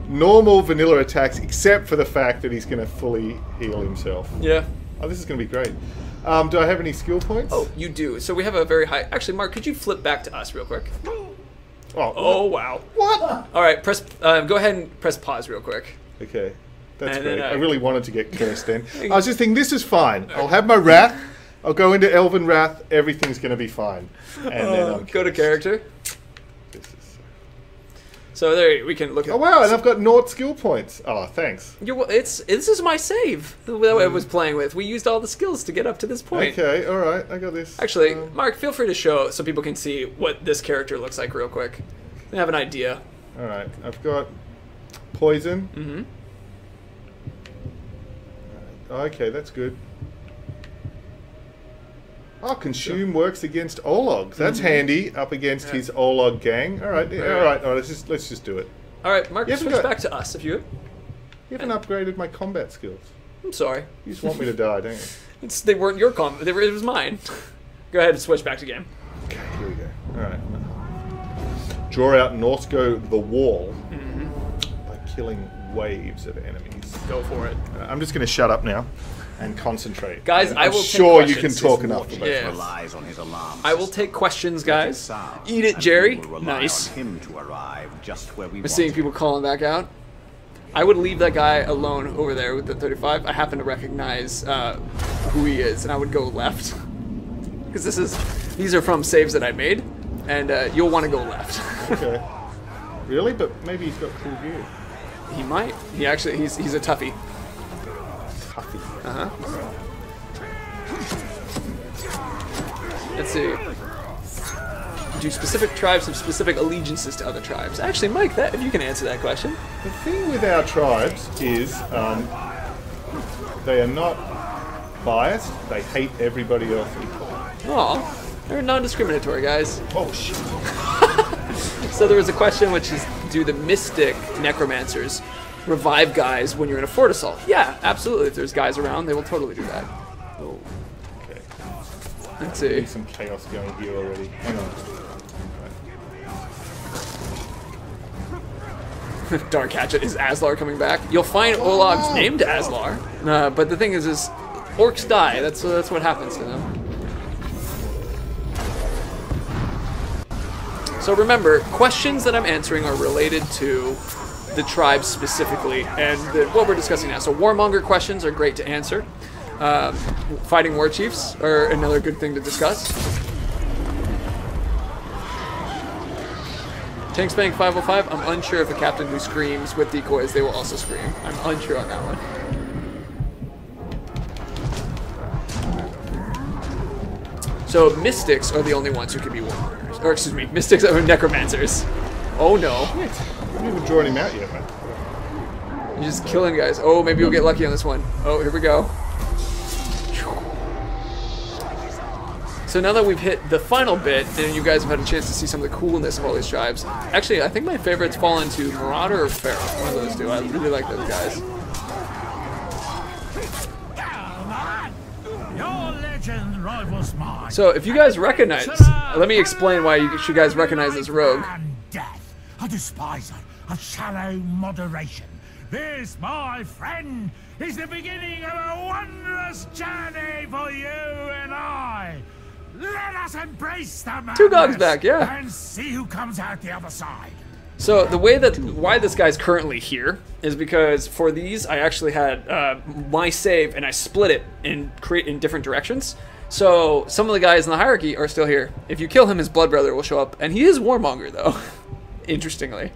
normal vanilla attacks, except for the fact that he's going to fully heal himself. Yeah. Oh, this is going to be great. Do I have any skill points? Oh, you do. So we have a very high... Actually, Mark, could you flip back to us real quick? Oh, wow. What? All right, go ahead and press pause real quick. Okay. That's great. Then, I really wanted to get cursed then. I was just thinking, this is fine. I'll have my wrath. I'll go into Elven Wrath. Everything's going to be fine. And then I'll go to character. So there, we can look at... Oh, wow, and I've got 0 skill points. Oh, thanks. This is my save that I was playing with. We used all the skills to get up to this point. Okay, all right, I got this. Actually, Mark, feel free to show so people can see what this character looks like real quick. They have an idea. All right, I've got poison. Mm-hmm. Okay, that's good. Oh, consume works against Ologs. That's handy up against his Olog gang. All right, all right. Let's just do it. All right, Mark, switch back to us if you would. You haven't upgraded my combat skills. I'm sorry. You just want me to die, don't you? They weren't your combat. It was mine. Go ahead and switch back to game. Okay, here we go. All right. Draw out Norsko the Wall by killing waves of enemies. Go for it. I'm just going to shut up now and concentrate. Guys, I'm sure you can talk enough about this. Relies on his alarm I will take questions, guys. Eat it, Jerry. Nice. Him to arrive just where we I'm seeing people calling back out. I would leave that guy alone over there with the 35. I happen to recognize who he is, and I would go left. Because these are from saves that I made, and you'll want to go left. Okay. Really? But maybe he's got cool gear. He might. He's a toughie. Toughie. Uh-huh. Let's see. Do specific tribes have specific allegiances to other tribes? Actually, Mike, if you can answer that question. The thing with our tribes is they are not biased. They hate everybody else equally. Aw, they're non-discriminatory, guys. Oh, shit. So there was a question which is, do the mystic necromancers revive guys when you're in a fort assault? Yeah, absolutely. If there's guys around, they will totally do that. Oh, okay. Let's see. Some chaos going here already. Hang on. Right. Dark Hatchet, is Aslar coming back? You'll find Olog's named Aslar, but the thing is orcs die. That's what happens to them. So remember, questions that I'm answering are related to the tribes specifically, and what we're discussing now. So warmonger questions are great to answer. Fighting war chiefs are another good thing to discuss. Tank Spank 505, I'm unsure if a captain who screams with decoys, they will also scream. I'm unsure on that one. So mystics are the only ones who can be warmongers. Or excuse me, mystics are necromancers. Oh no. I haven't even drawn him out yet, man. You're just killing guys. Oh, maybe we'll get lucky on this one. Oh, here we go. So now that we've hit the final bit, and you guys have had a chance to see some of the coolness of all these tribes, actually, I think my favorites fall into Marauder or Feral. One of those two. I really like those guys. Your legend rivals mine. So if you guys recognize, let me explain why you guys recognize this rogue. Death, a despiser of shallow moderation. This, my friend, is the beginning of a wondrous journey for you and I. Let us embrace the madness. Two dogs back, yeah. And see who comes out the other side. So the way that why this guy's currently here is because for these I actually had my save and I split it and create in different directions. So some of the guys in the hierarchy are still here. If you kill him, his blood brother will show up, and he is warmonger though, interestingly.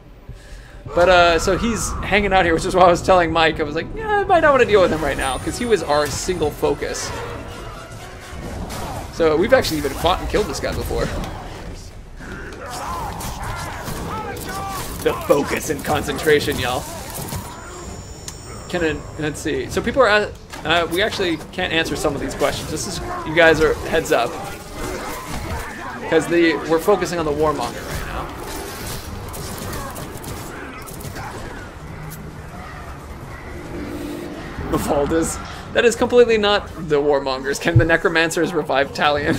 But so he's hanging out here, which is why I was telling Mike. I was like, yeah, I might not want to deal with him right now because he was our single focus. So we've actually even fought and killed this guy before. The focus and concentration, y'all. Let's see. So people are we actually can't answer some of these questions. This is, you guys are heads up, because we're focusing on the warmonger right now. Mafalda's. That is completely not the warmongers. Can the necromancers revive Talion?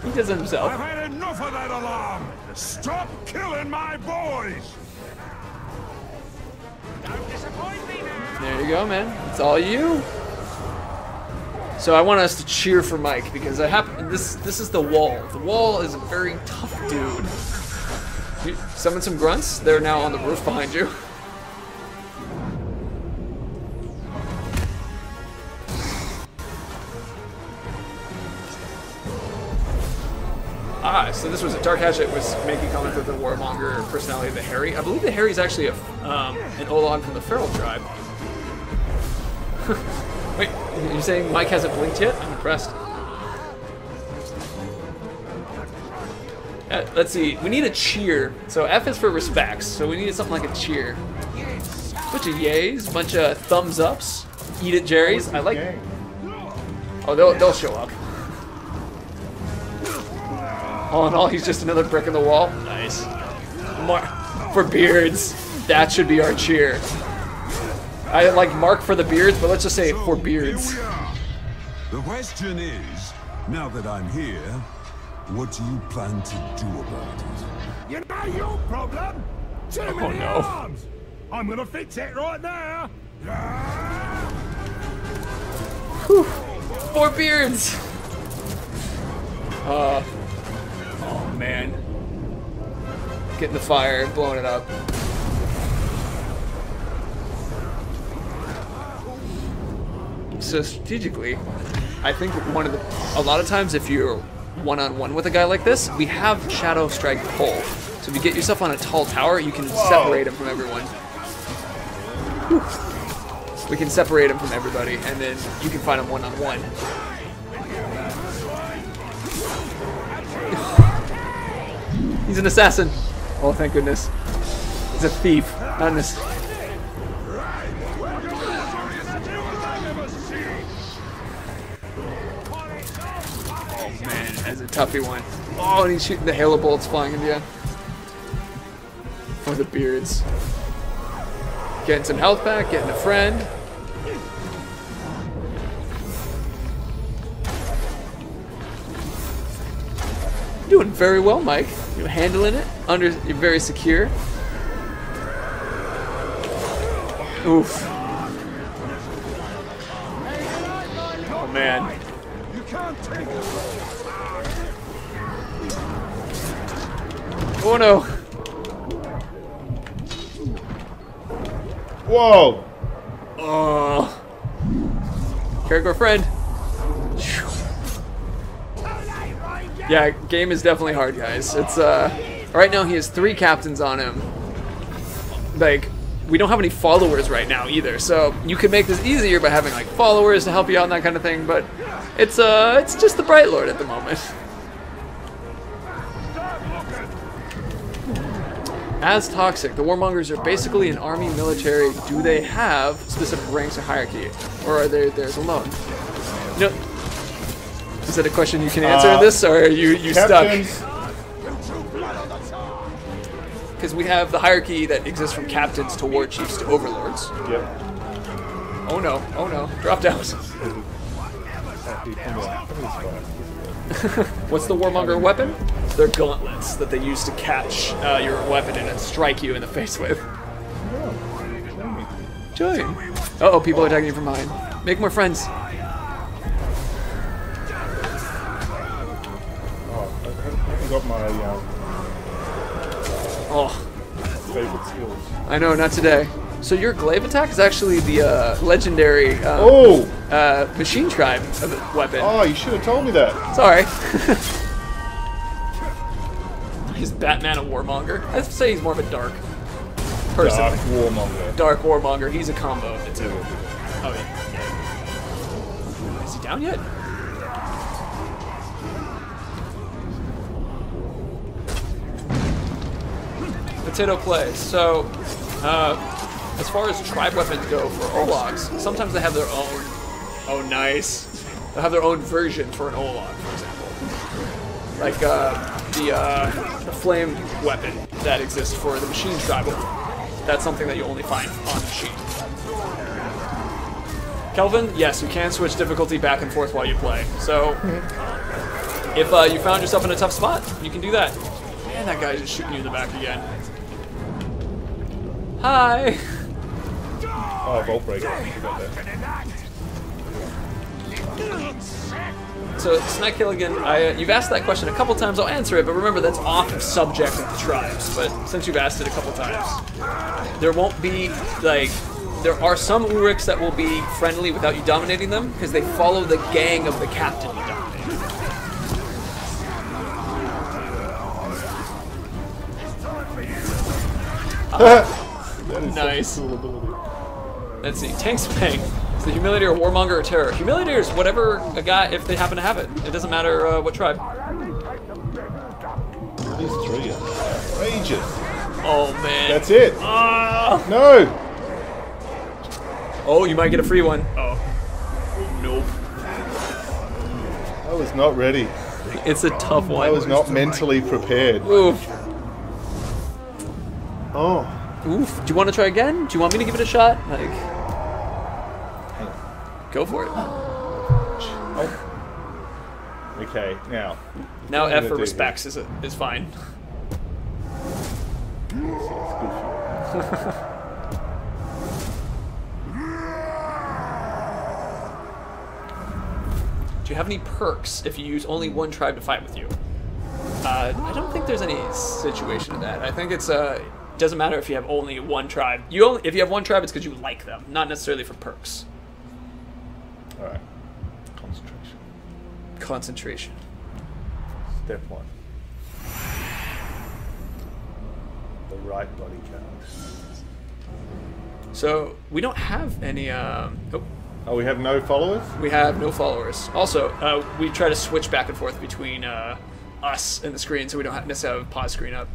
He does it himself. I've had enough of that alarm. Stop killing my boys. Don't disappoint me now. There you go, man. It's all you. So I want us to cheer for Mike because this is the wall. The wall is a very tough dude. You summon some grunts. They're now on the roof behind you. Ah, so this was a Dark Hatchet was making comment with the warmonger personality of the Harry. I believe the Harry is actually an Olog from the Feral tribe. Wait, you're saying Mike hasn't blinked yet? I'm impressed. Let's see, we need a cheer. So F is for respects, so we needed something like a cheer. Bunch of yays, bunch of thumbs ups. Eat it, Jerry's. I like. Oh, they'll show up. All in all, he's just another brick in the wall. Nice. For beards, that should be our cheer. I like Mark for the beards, but let's just say for beards. The question is, now that I'm here, what do you plan to do about it? You know your problem? Too many arms. I'm gonna fix it right now. Whew. For beards. Oh man. Getting the fire, blowing it up. So strategically, I think a lot of times if you're one-on-one with a guy like this, we have Shadow Strike Pull. So if you get yourself on a tall tower, you can separate him from everyone. Whew. We can separate him from everybody, and then you can find him one-on-one. He's an assassin. Oh, thank goodness. He's a thief. Not an Oh man, that's a toughy one. Oh, and he's shooting the halo bolts flying into you. For the beards. Getting some health back, getting a friend. Doing very well, Mike. You're handling it. You're very secure. Oof. Oh man. Oh no. Whoa. Oh. Character friend. Yeah, game is definitely hard, guys. It's right now he has 3 captains on him. Like, we don't have any followers right now either, so you could make this easier by having like followers to help you out and that kind of thing, but it's just the Bright Lord at the moment. As toxic, the warmongers are basically an army military. Do they have specific ranks or hierarchy, or are they theirs alone? No. Is that a question you can answer in this, or are you stuck? Because we have the hierarchy that exists from captains to war chiefs to overlords. Yep. Oh no! Oh no! Drop down. What's the warmonger weapon? They're gauntlets that they use to catch your weapon and then strike you in the face with. Join. Uh oh, people are attacking you from behind. Make more friends. Oh, I haven't got my favorite skills. I know, not today. So your glaive attack is actually the legendary machine tribe weapon. Oh, you should have told me that. Sorry. He's Batman a warmonger. I'd say he's more of a dark person. Dark warmonger. Dark warmonger. He's a combo of the two. Oh yeah. Is he down yet? Potato play. So, as far as tribe weapons go for Ologs, sometimes they have their own. Oh, nice. They'll have their own version for an Olog, for example. Like the flame weapon that exists for the machine tribe. That's something that you only find on machine. Kelvin, yes, you can switch difficulty back and forth while you play. So, if you found yourself in a tough spot, you can do that. Man, that guy's just shooting you in the back again. Hi! Oh, Vault Breaker. I forgot that. So, Snack Killigan, you've asked that question a couple times. I'll answer it, but remember that's off subject of the tribes. But since you've asked it a couple times, there won't be, like, there are some Ureks that will be friendly without you dominating them, because they follow the gang of the captain you dominate. Nice. Let's see. Tank Spang. Is the Humiliator, Warmonger, or Terror? Humiliator is whatever a guy, if they happen to have it. It doesn't matter what tribe. These three are outrageous. Oh man. That's it. No. Oh, you might get a free one. Oh. Nope. I was not ready. It's a tough one. I was not mentally prepared. Oof. Oh. Oof. Do you want to try again? Do you want me to give it a shot? Like, go for it. Oh. Okay, now. Now F for respects is fine. Do you have any perks if you use only one tribe to fight with you? I don't think there's any situation of that. I think it's doesn't matter if you have only one tribe. If you have one tribe, it's because you like them, not necessarily for perks. All right. Concentration. Concentration. Step 1. The right body count. So we don't have any. Oh, we have no followers? We have no followers. Also, we try to switch back and forth between us and the screen, so we don't necessarily have a pause screen up.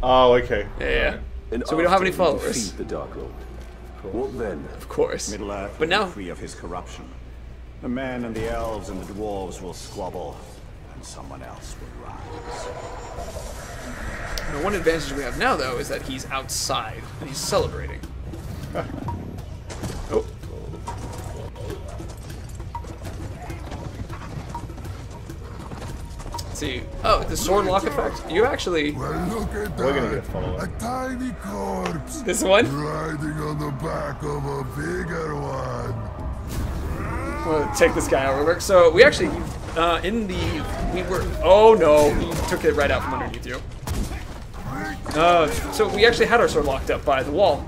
Oh, okay. Yeah. So we don't have any followers. The Dark Lord. What then? Of course. Middle Earth but now, free of his corruption. The men and the elves and the dwarves will squabble, and someone else will rise. the one advantage we have now, though, is that he's outside and he's celebrating. Oh. Let's see. Oh, the sword lock effect. You actually. Well, look at We're gonna that. get a follow-up. A tiny corpse. This one? Riding on the back of a bigger one. We'll take this guy out real quick. So we actually, oh no, he took it right out from underneath you. So we actually had our sword locked up by the wall.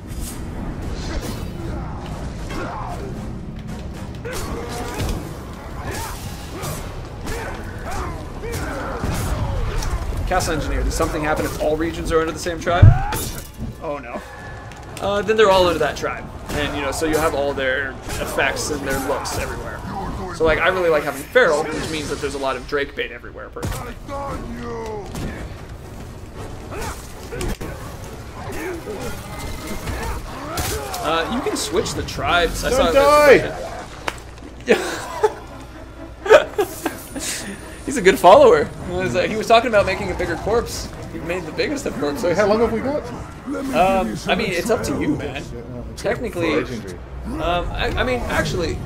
Castle Engineer, does something happen if all regions are under the same tribe? Oh no. Then they're all under that tribe. And, you know, so you have all their effects and their looks everywhere. So, like, I really like having Feral, which means that there's a lot of Drake bait everywhere, personally. You can switch the tribes. I Don't die! He's a good follower. He was talking about making a bigger corpse. He made the biggest of corpses. So how long have we got? I mean, it's up to you, man. Technically, I mean, actually,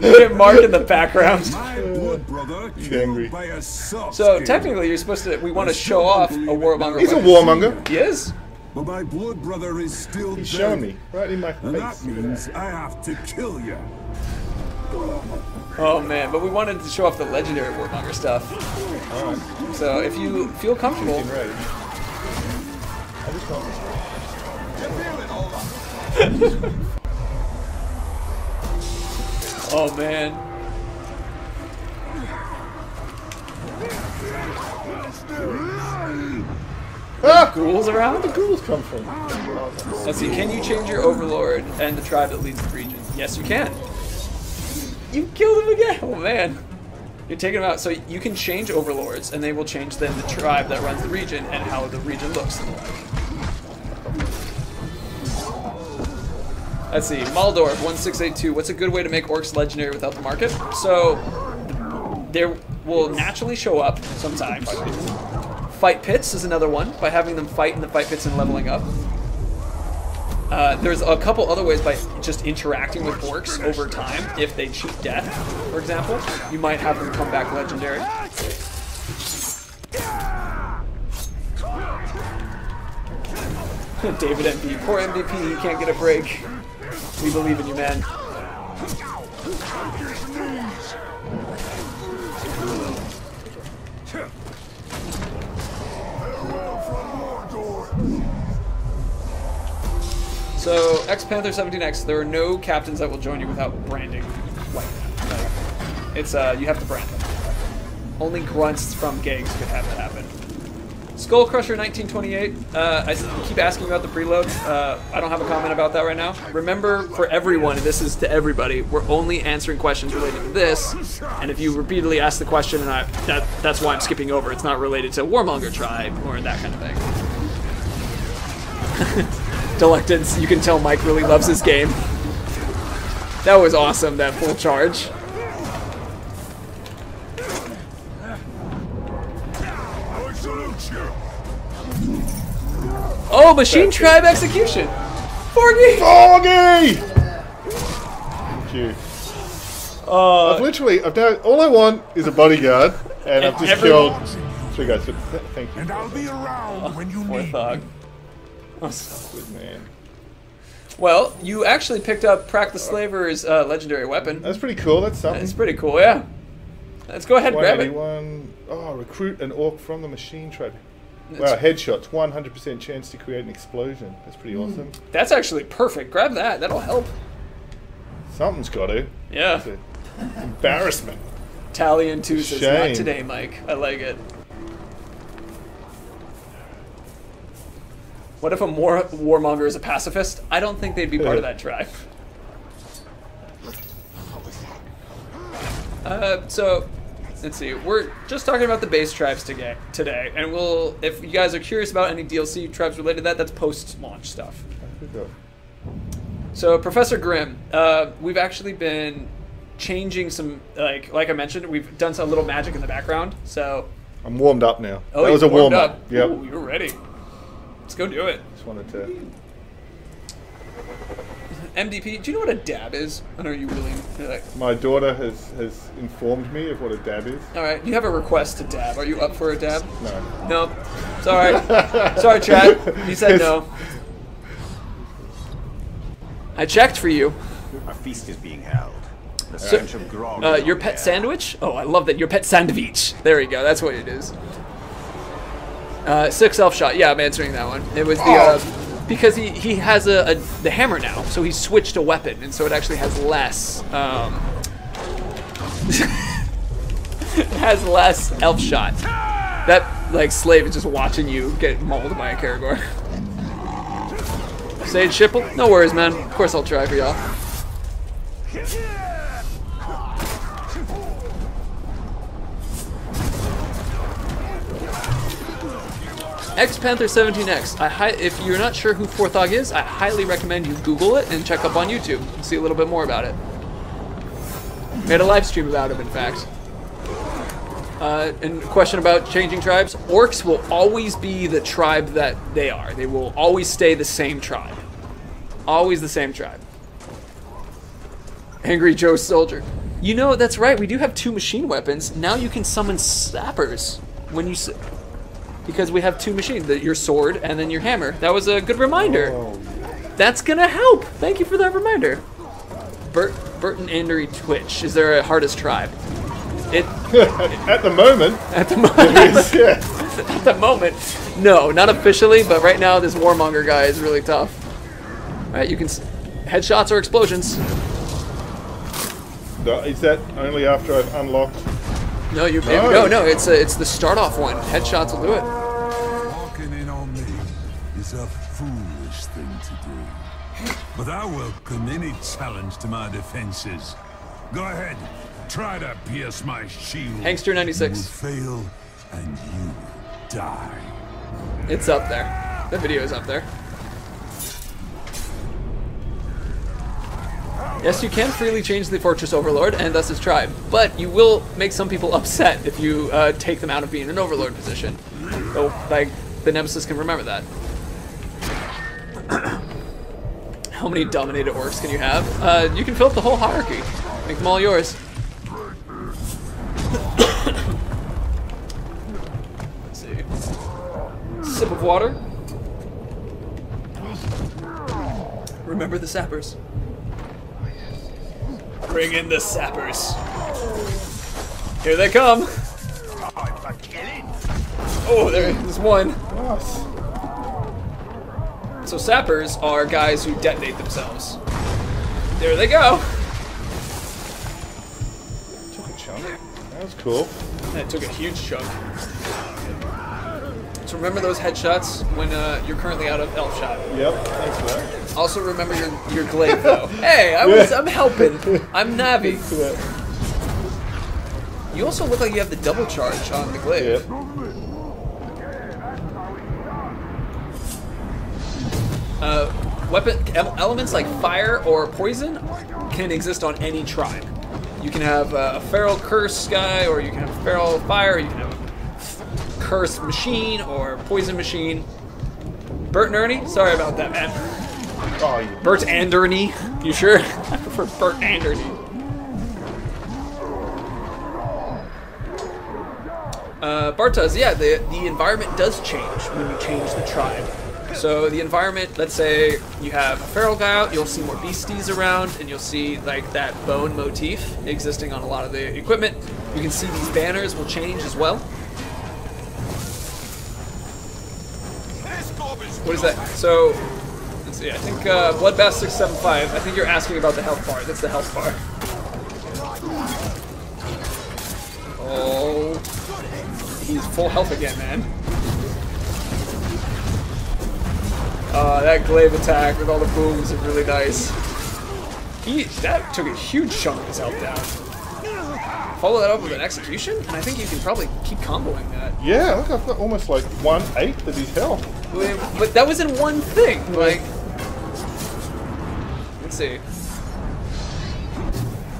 look at Mark in the background. He's angry. So technically, you're supposed to. We want to show off a warmonger. He's a warmonger. He is. But my blood brother is still He's dead. showing me right in my And that face. means I have to kill you. Oh man, but we wanted to show off the legendary warmonger stuff. Alright. So if you feel comfortable. In rage. I just want Oh man. Ah! Ghouls around? Where the ghouls come from? Let's see, can you change your overlord and the tribe that leads the region? Yes, you can. You killed him again! Oh man. You're taking them out. So you can change overlords, and they will change then the tribe that runs the region and how the region looks and the like. Let's see, Maldorf 1682. What's a good way to make orcs legendary without the market? So there will naturally show up sometimes. Fight pits is another one, by having them fight in the fight pits and leveling up. There's a couple other ways by just interacting with orcs over time. If they cheat death, for example, you might have them come back legendary. David MP, poor MVP, he can't get a break. We believe in you, man. So, X-Panther17X, there are no captains that will join you without branding like that. It's, you have to brand them. Only grunts from gigs could have that happen. Skullcrusher1928, I keep asking about the preload. I don't have a comment about that right now. Remember, for everyone, and this is to everybody, we're only answering questions related to this, and if you repeatedly ask the question, and that's why I'm skipping over, it's not related to Warmonger Tribe or that kind of thing. Delectance, you can tell Mike really loves this game. That was awesome, that full charge. Oh, Machine Tribe Execution! Forgy! Forgy! Thank you. I've done, all I want is a bodyguard, and I've just killed 3 guys. So thank you. And I'll be around when you need Thug. Good man. Well, you actually picked up Prack the Slaver's legendary weapon. That's pretty cool. That's something. It's pretty cool, yeah. Let's go ahead and grab it. 181. Oh, recruit an orc from the Machine Tribe. Wow, headshots. 100% chance to create an explosion. That's pretty awesome. That's actually perfect. Grab that. That'll help. Something's got to. Yeah. It's an embarrassment. Talion 2 says, Shame. not today, Mike. I like it. What if a warmonger is a pacifist? I don't think they'd be part of that tribe. So, let's see. We're just talking about the base tribes today, and we'll, if you guys are curious about any DLC tribes related to that, that's post-launch stuff. So, Professor Grimm, we've actually been changing some, like I mentioned, we've done some little magic in the background. So, I'm warmed up now. Oh, that was a warm up. Yep. Ooh, you're ready. Let's go do it. Just wanted to. MDP, do you know what a dab is? I know you really like. My daughter has informed me of what a dab is. All right, you have a request to dab. Are you up for a dab? No. No. Sorry. Sorry, chat. You said no. I checked for you. A feast is being held. The stench of grog is your on pet the air. sandwich? Oh, I love that. Your pet sandwich. There we go. That's what it is. 6 elf shot. Yeah, I'm answering that one. It was the because he has the hammer now, so he switched a weapon, and so it actually has less. It has less elf shot. That like slave is just watching you get mauled by a Karagor. Sage Shipple? No worries, man. Of course I'll try for y'all. XPanther17X. If you're not sure who 4Thog is, I highly recommend you Google it and check up on YouTube and see a little bit more about it. Made a live stream about him, in fact. And question about changing tribes. Orcs will always be the tribe that they are. They will always stay the same tribe. Always the same tribe. Angry Joe Soldier. You know, that's right. We do have 2 machine weapons. Now you can summon sappers when you... Because we have 2 machines. Your sword and then your hammer. That was a good reminder. That's gonna help. Thank you for that reminder. Bert and Andery Twitch. Is there a hardest tribe? At the moment. At the moment. At the moment. No, not officially, but right now this Warmonger guy is really tough. Alright, you can... Headshots or explosions. Is that only after I've unlocked? No, no, it's the start off one. Headshots will do it. Walking in on me is a foolish thing to do. But I welcome any challenge to my defenses. Go ahead, try to pierce my shield. Hankster96. You will fail and you die. It's up there. The video is up there. Yes, you can freely change the Fortress Overlord and thus his tribe, but you will make some people upset if you take them out of being an Overlord position. So, like, the Nemesis can remember that. How many dominated orcs can you have? You can fill up the whole hierarchy. Make them all yours. Let's see. Sip of water. Remember the sappers. Bring in the sappers. Here they come. Oh, there's one. So sappers are guys who detonate themselves. There they go. Took a chunk. That was cool. That took a huge chunk. So remember those headshots when you're currently out of elf shot. Yep, thanks for that. Also remember your glaive though. Hey, I'm helping. I'm Navi. You also look like you have the double charge on the glaive. Yep. Weapon elements like fire or poison can exist on any tribe. You can have a feral curse guy, or you can have a feral fire, you can have a curse machine or poison machine. Bert and Ernie? Sorry about that, man. Oh, Bert and Ernie? You sure? I prefer Bert and Ernie. Bartas, yeah, the environment does change when you change the tribe. So the environment, let's say you have a feral guy out, you'll see more beasties around, and you'll see like that bone motif existing on a lot of the equipment. You can see these banners will change as well. What is that? So, let's see, I think Bloodbath 675, I think you're asking about the health bar. That's the health bar. Oh, he's full health again, man. That glaive attack with all the booms is really nice. That took a huge chunk of his health down. Follow that up with an execution, and I think you can probably keep comboing that. Yeah, look, I've got almost like 1/8 of his health. But that was in one thing. Like, let's see.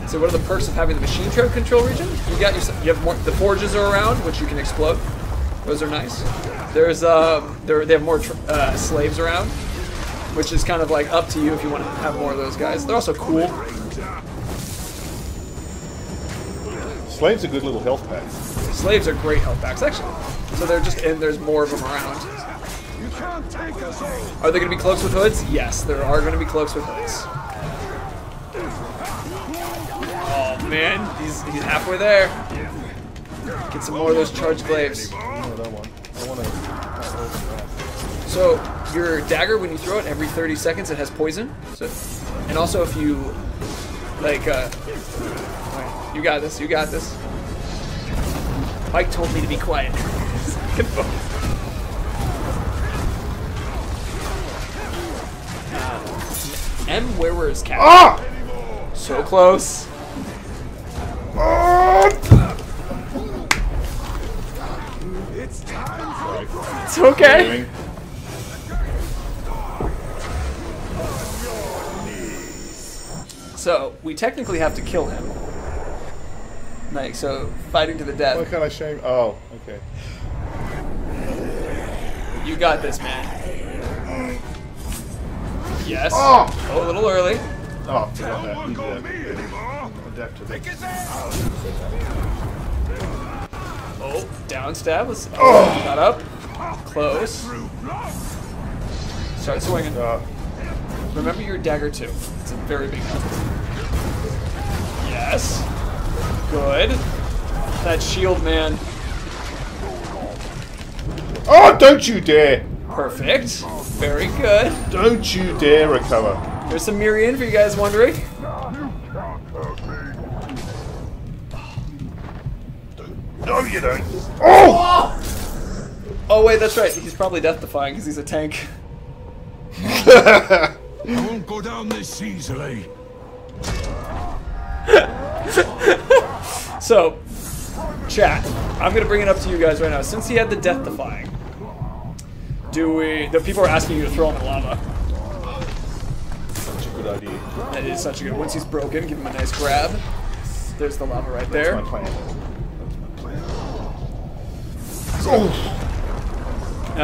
So what are the perks of having the machine trap control region? You have more. The forges are around, which you can explode. Those are nice. There's they have more slaves around, which is kind of like up to you if you want to have more of those guys. They're also cool. Slaves are good little health packs. Slaves are great health packs, actually. So they're just, and there's more of them around. Are they going to be cloaks with hoods? Yes, there are going to be cloaks with hoods. Oh man, he's halfway there. Get some more of those charged glaives. So your dagger, when you throw it every 30 seconds, it has poison. So, and also if you like, you got this. You got this. Mike told me to be quiet. M, where is Cat? Ah! So close. Ah! It's It's okay. So, we technically have to kill him. Like, so, fighting to the death. What kind of shame? Oh, okay. You got this, man. Yes. Oh, a little early. Oh, forgot that. Adapt to that. Oh, down stab. Let's got up. Close. Start swinging. Remember your dagger too. It's a very big help. Yes. Good. That shield, man. Oh, don't you dare! Perfect. Very good. Don't you dare recover. There's some Miriam for you guys wondering. No, you don't. Oh! Oh wait, that's right. He's probably death-defying because he's a tank. I won't go down this easily. So, chat, I'm gonna bring it up to you guys right now. Since he had the death-defying, the people are asking you to throw him in lava. Such a good idea. That is such a good. Once he's broken, give him a nice grab. There's the lava right there. That's my plan.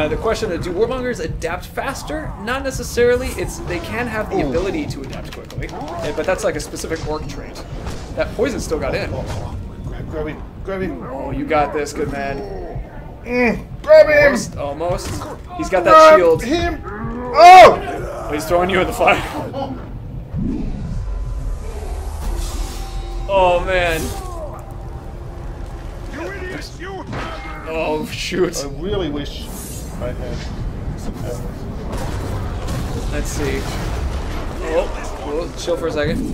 The question is, do warmongers adapt faster? Not necessarily. They can have the ability to adapt quickly, but that's like a specific orc trait. That poison still got in. Grab him. Grab him. Oh, you got this, good man. Grab him. Almost. He's got that shield. Him. Oh! He's throwing you in the fire. Oh man. Oh shoot. I really wish I had some arrows. Let's see. Oh, chill for a second.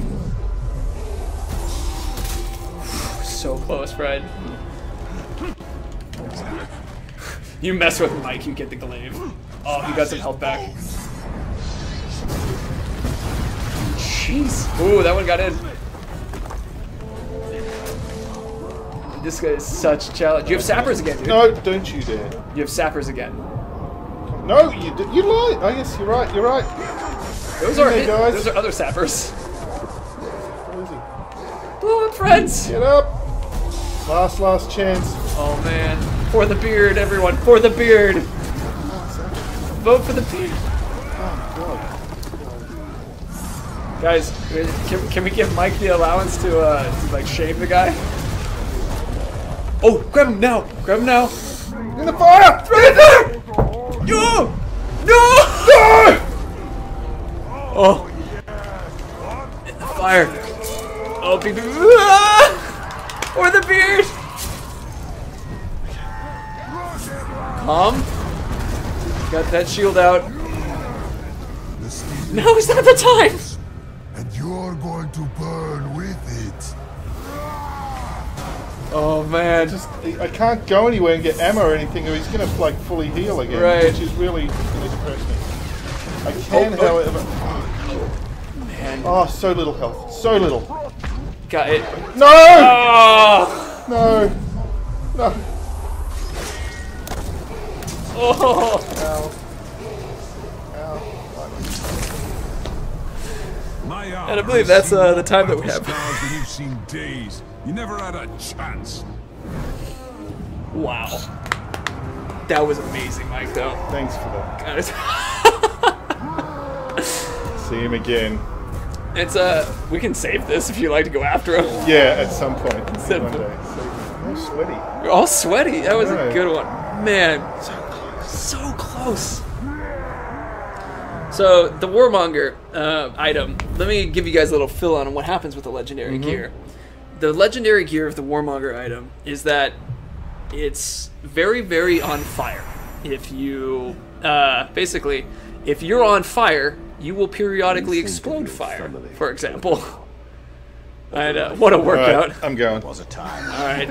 So close, Fred. You mess with Mike, you get the glaive. Oh, he got some health back. Jeez. Ooh, that one got in. This guy is such a challenge. You have sappers again, dude. No, don't you dare. You have sappers again. No, you lied. Oh yes, you're right. You're right. Those are other sappers. Where is he? Blow up, friends. Get up. Last chance. Oh man. For the beard, everyone. For the beard. Vote for the beard. Oh god. Guys, can we give Mike the allowance to like shame the guy? Oh, grab him now! Grab him now! In the fire! Right there! No! No! No! Oh. In the fire. Oh, baby. Or the beard! Calm. Got that shield out. Now is not the time! And you're going to burn with it. Oh man. I can't go anywhere and get ammo or anything, or he's gonna like fully heal again, right. which is really depress me. I can, however. Man. Oh, so little health, so little. Got it. No! Oh! No! No! Oh! Ow. Ow. And I believe that's the time that we have. You've seen days. You never had a chance. Wow. That was amazing, Mike, though. Thanks for that. God, See him again. it's we can save this if you like to go after him. Yeah, at some point. One Simple. day. I'm sweaty. You're all sweaty. That was a Right. good one. Man. So close. So, the Warmonger item, let me give you guys a little fill on what happens with the legendary gear. The legendary gear of the Warmonger item is that it's very, very on fire. If you, basically, if you're on fire, you will periodically explode fire, for example. And what a workout. Right, I'm going. Was a time. All right.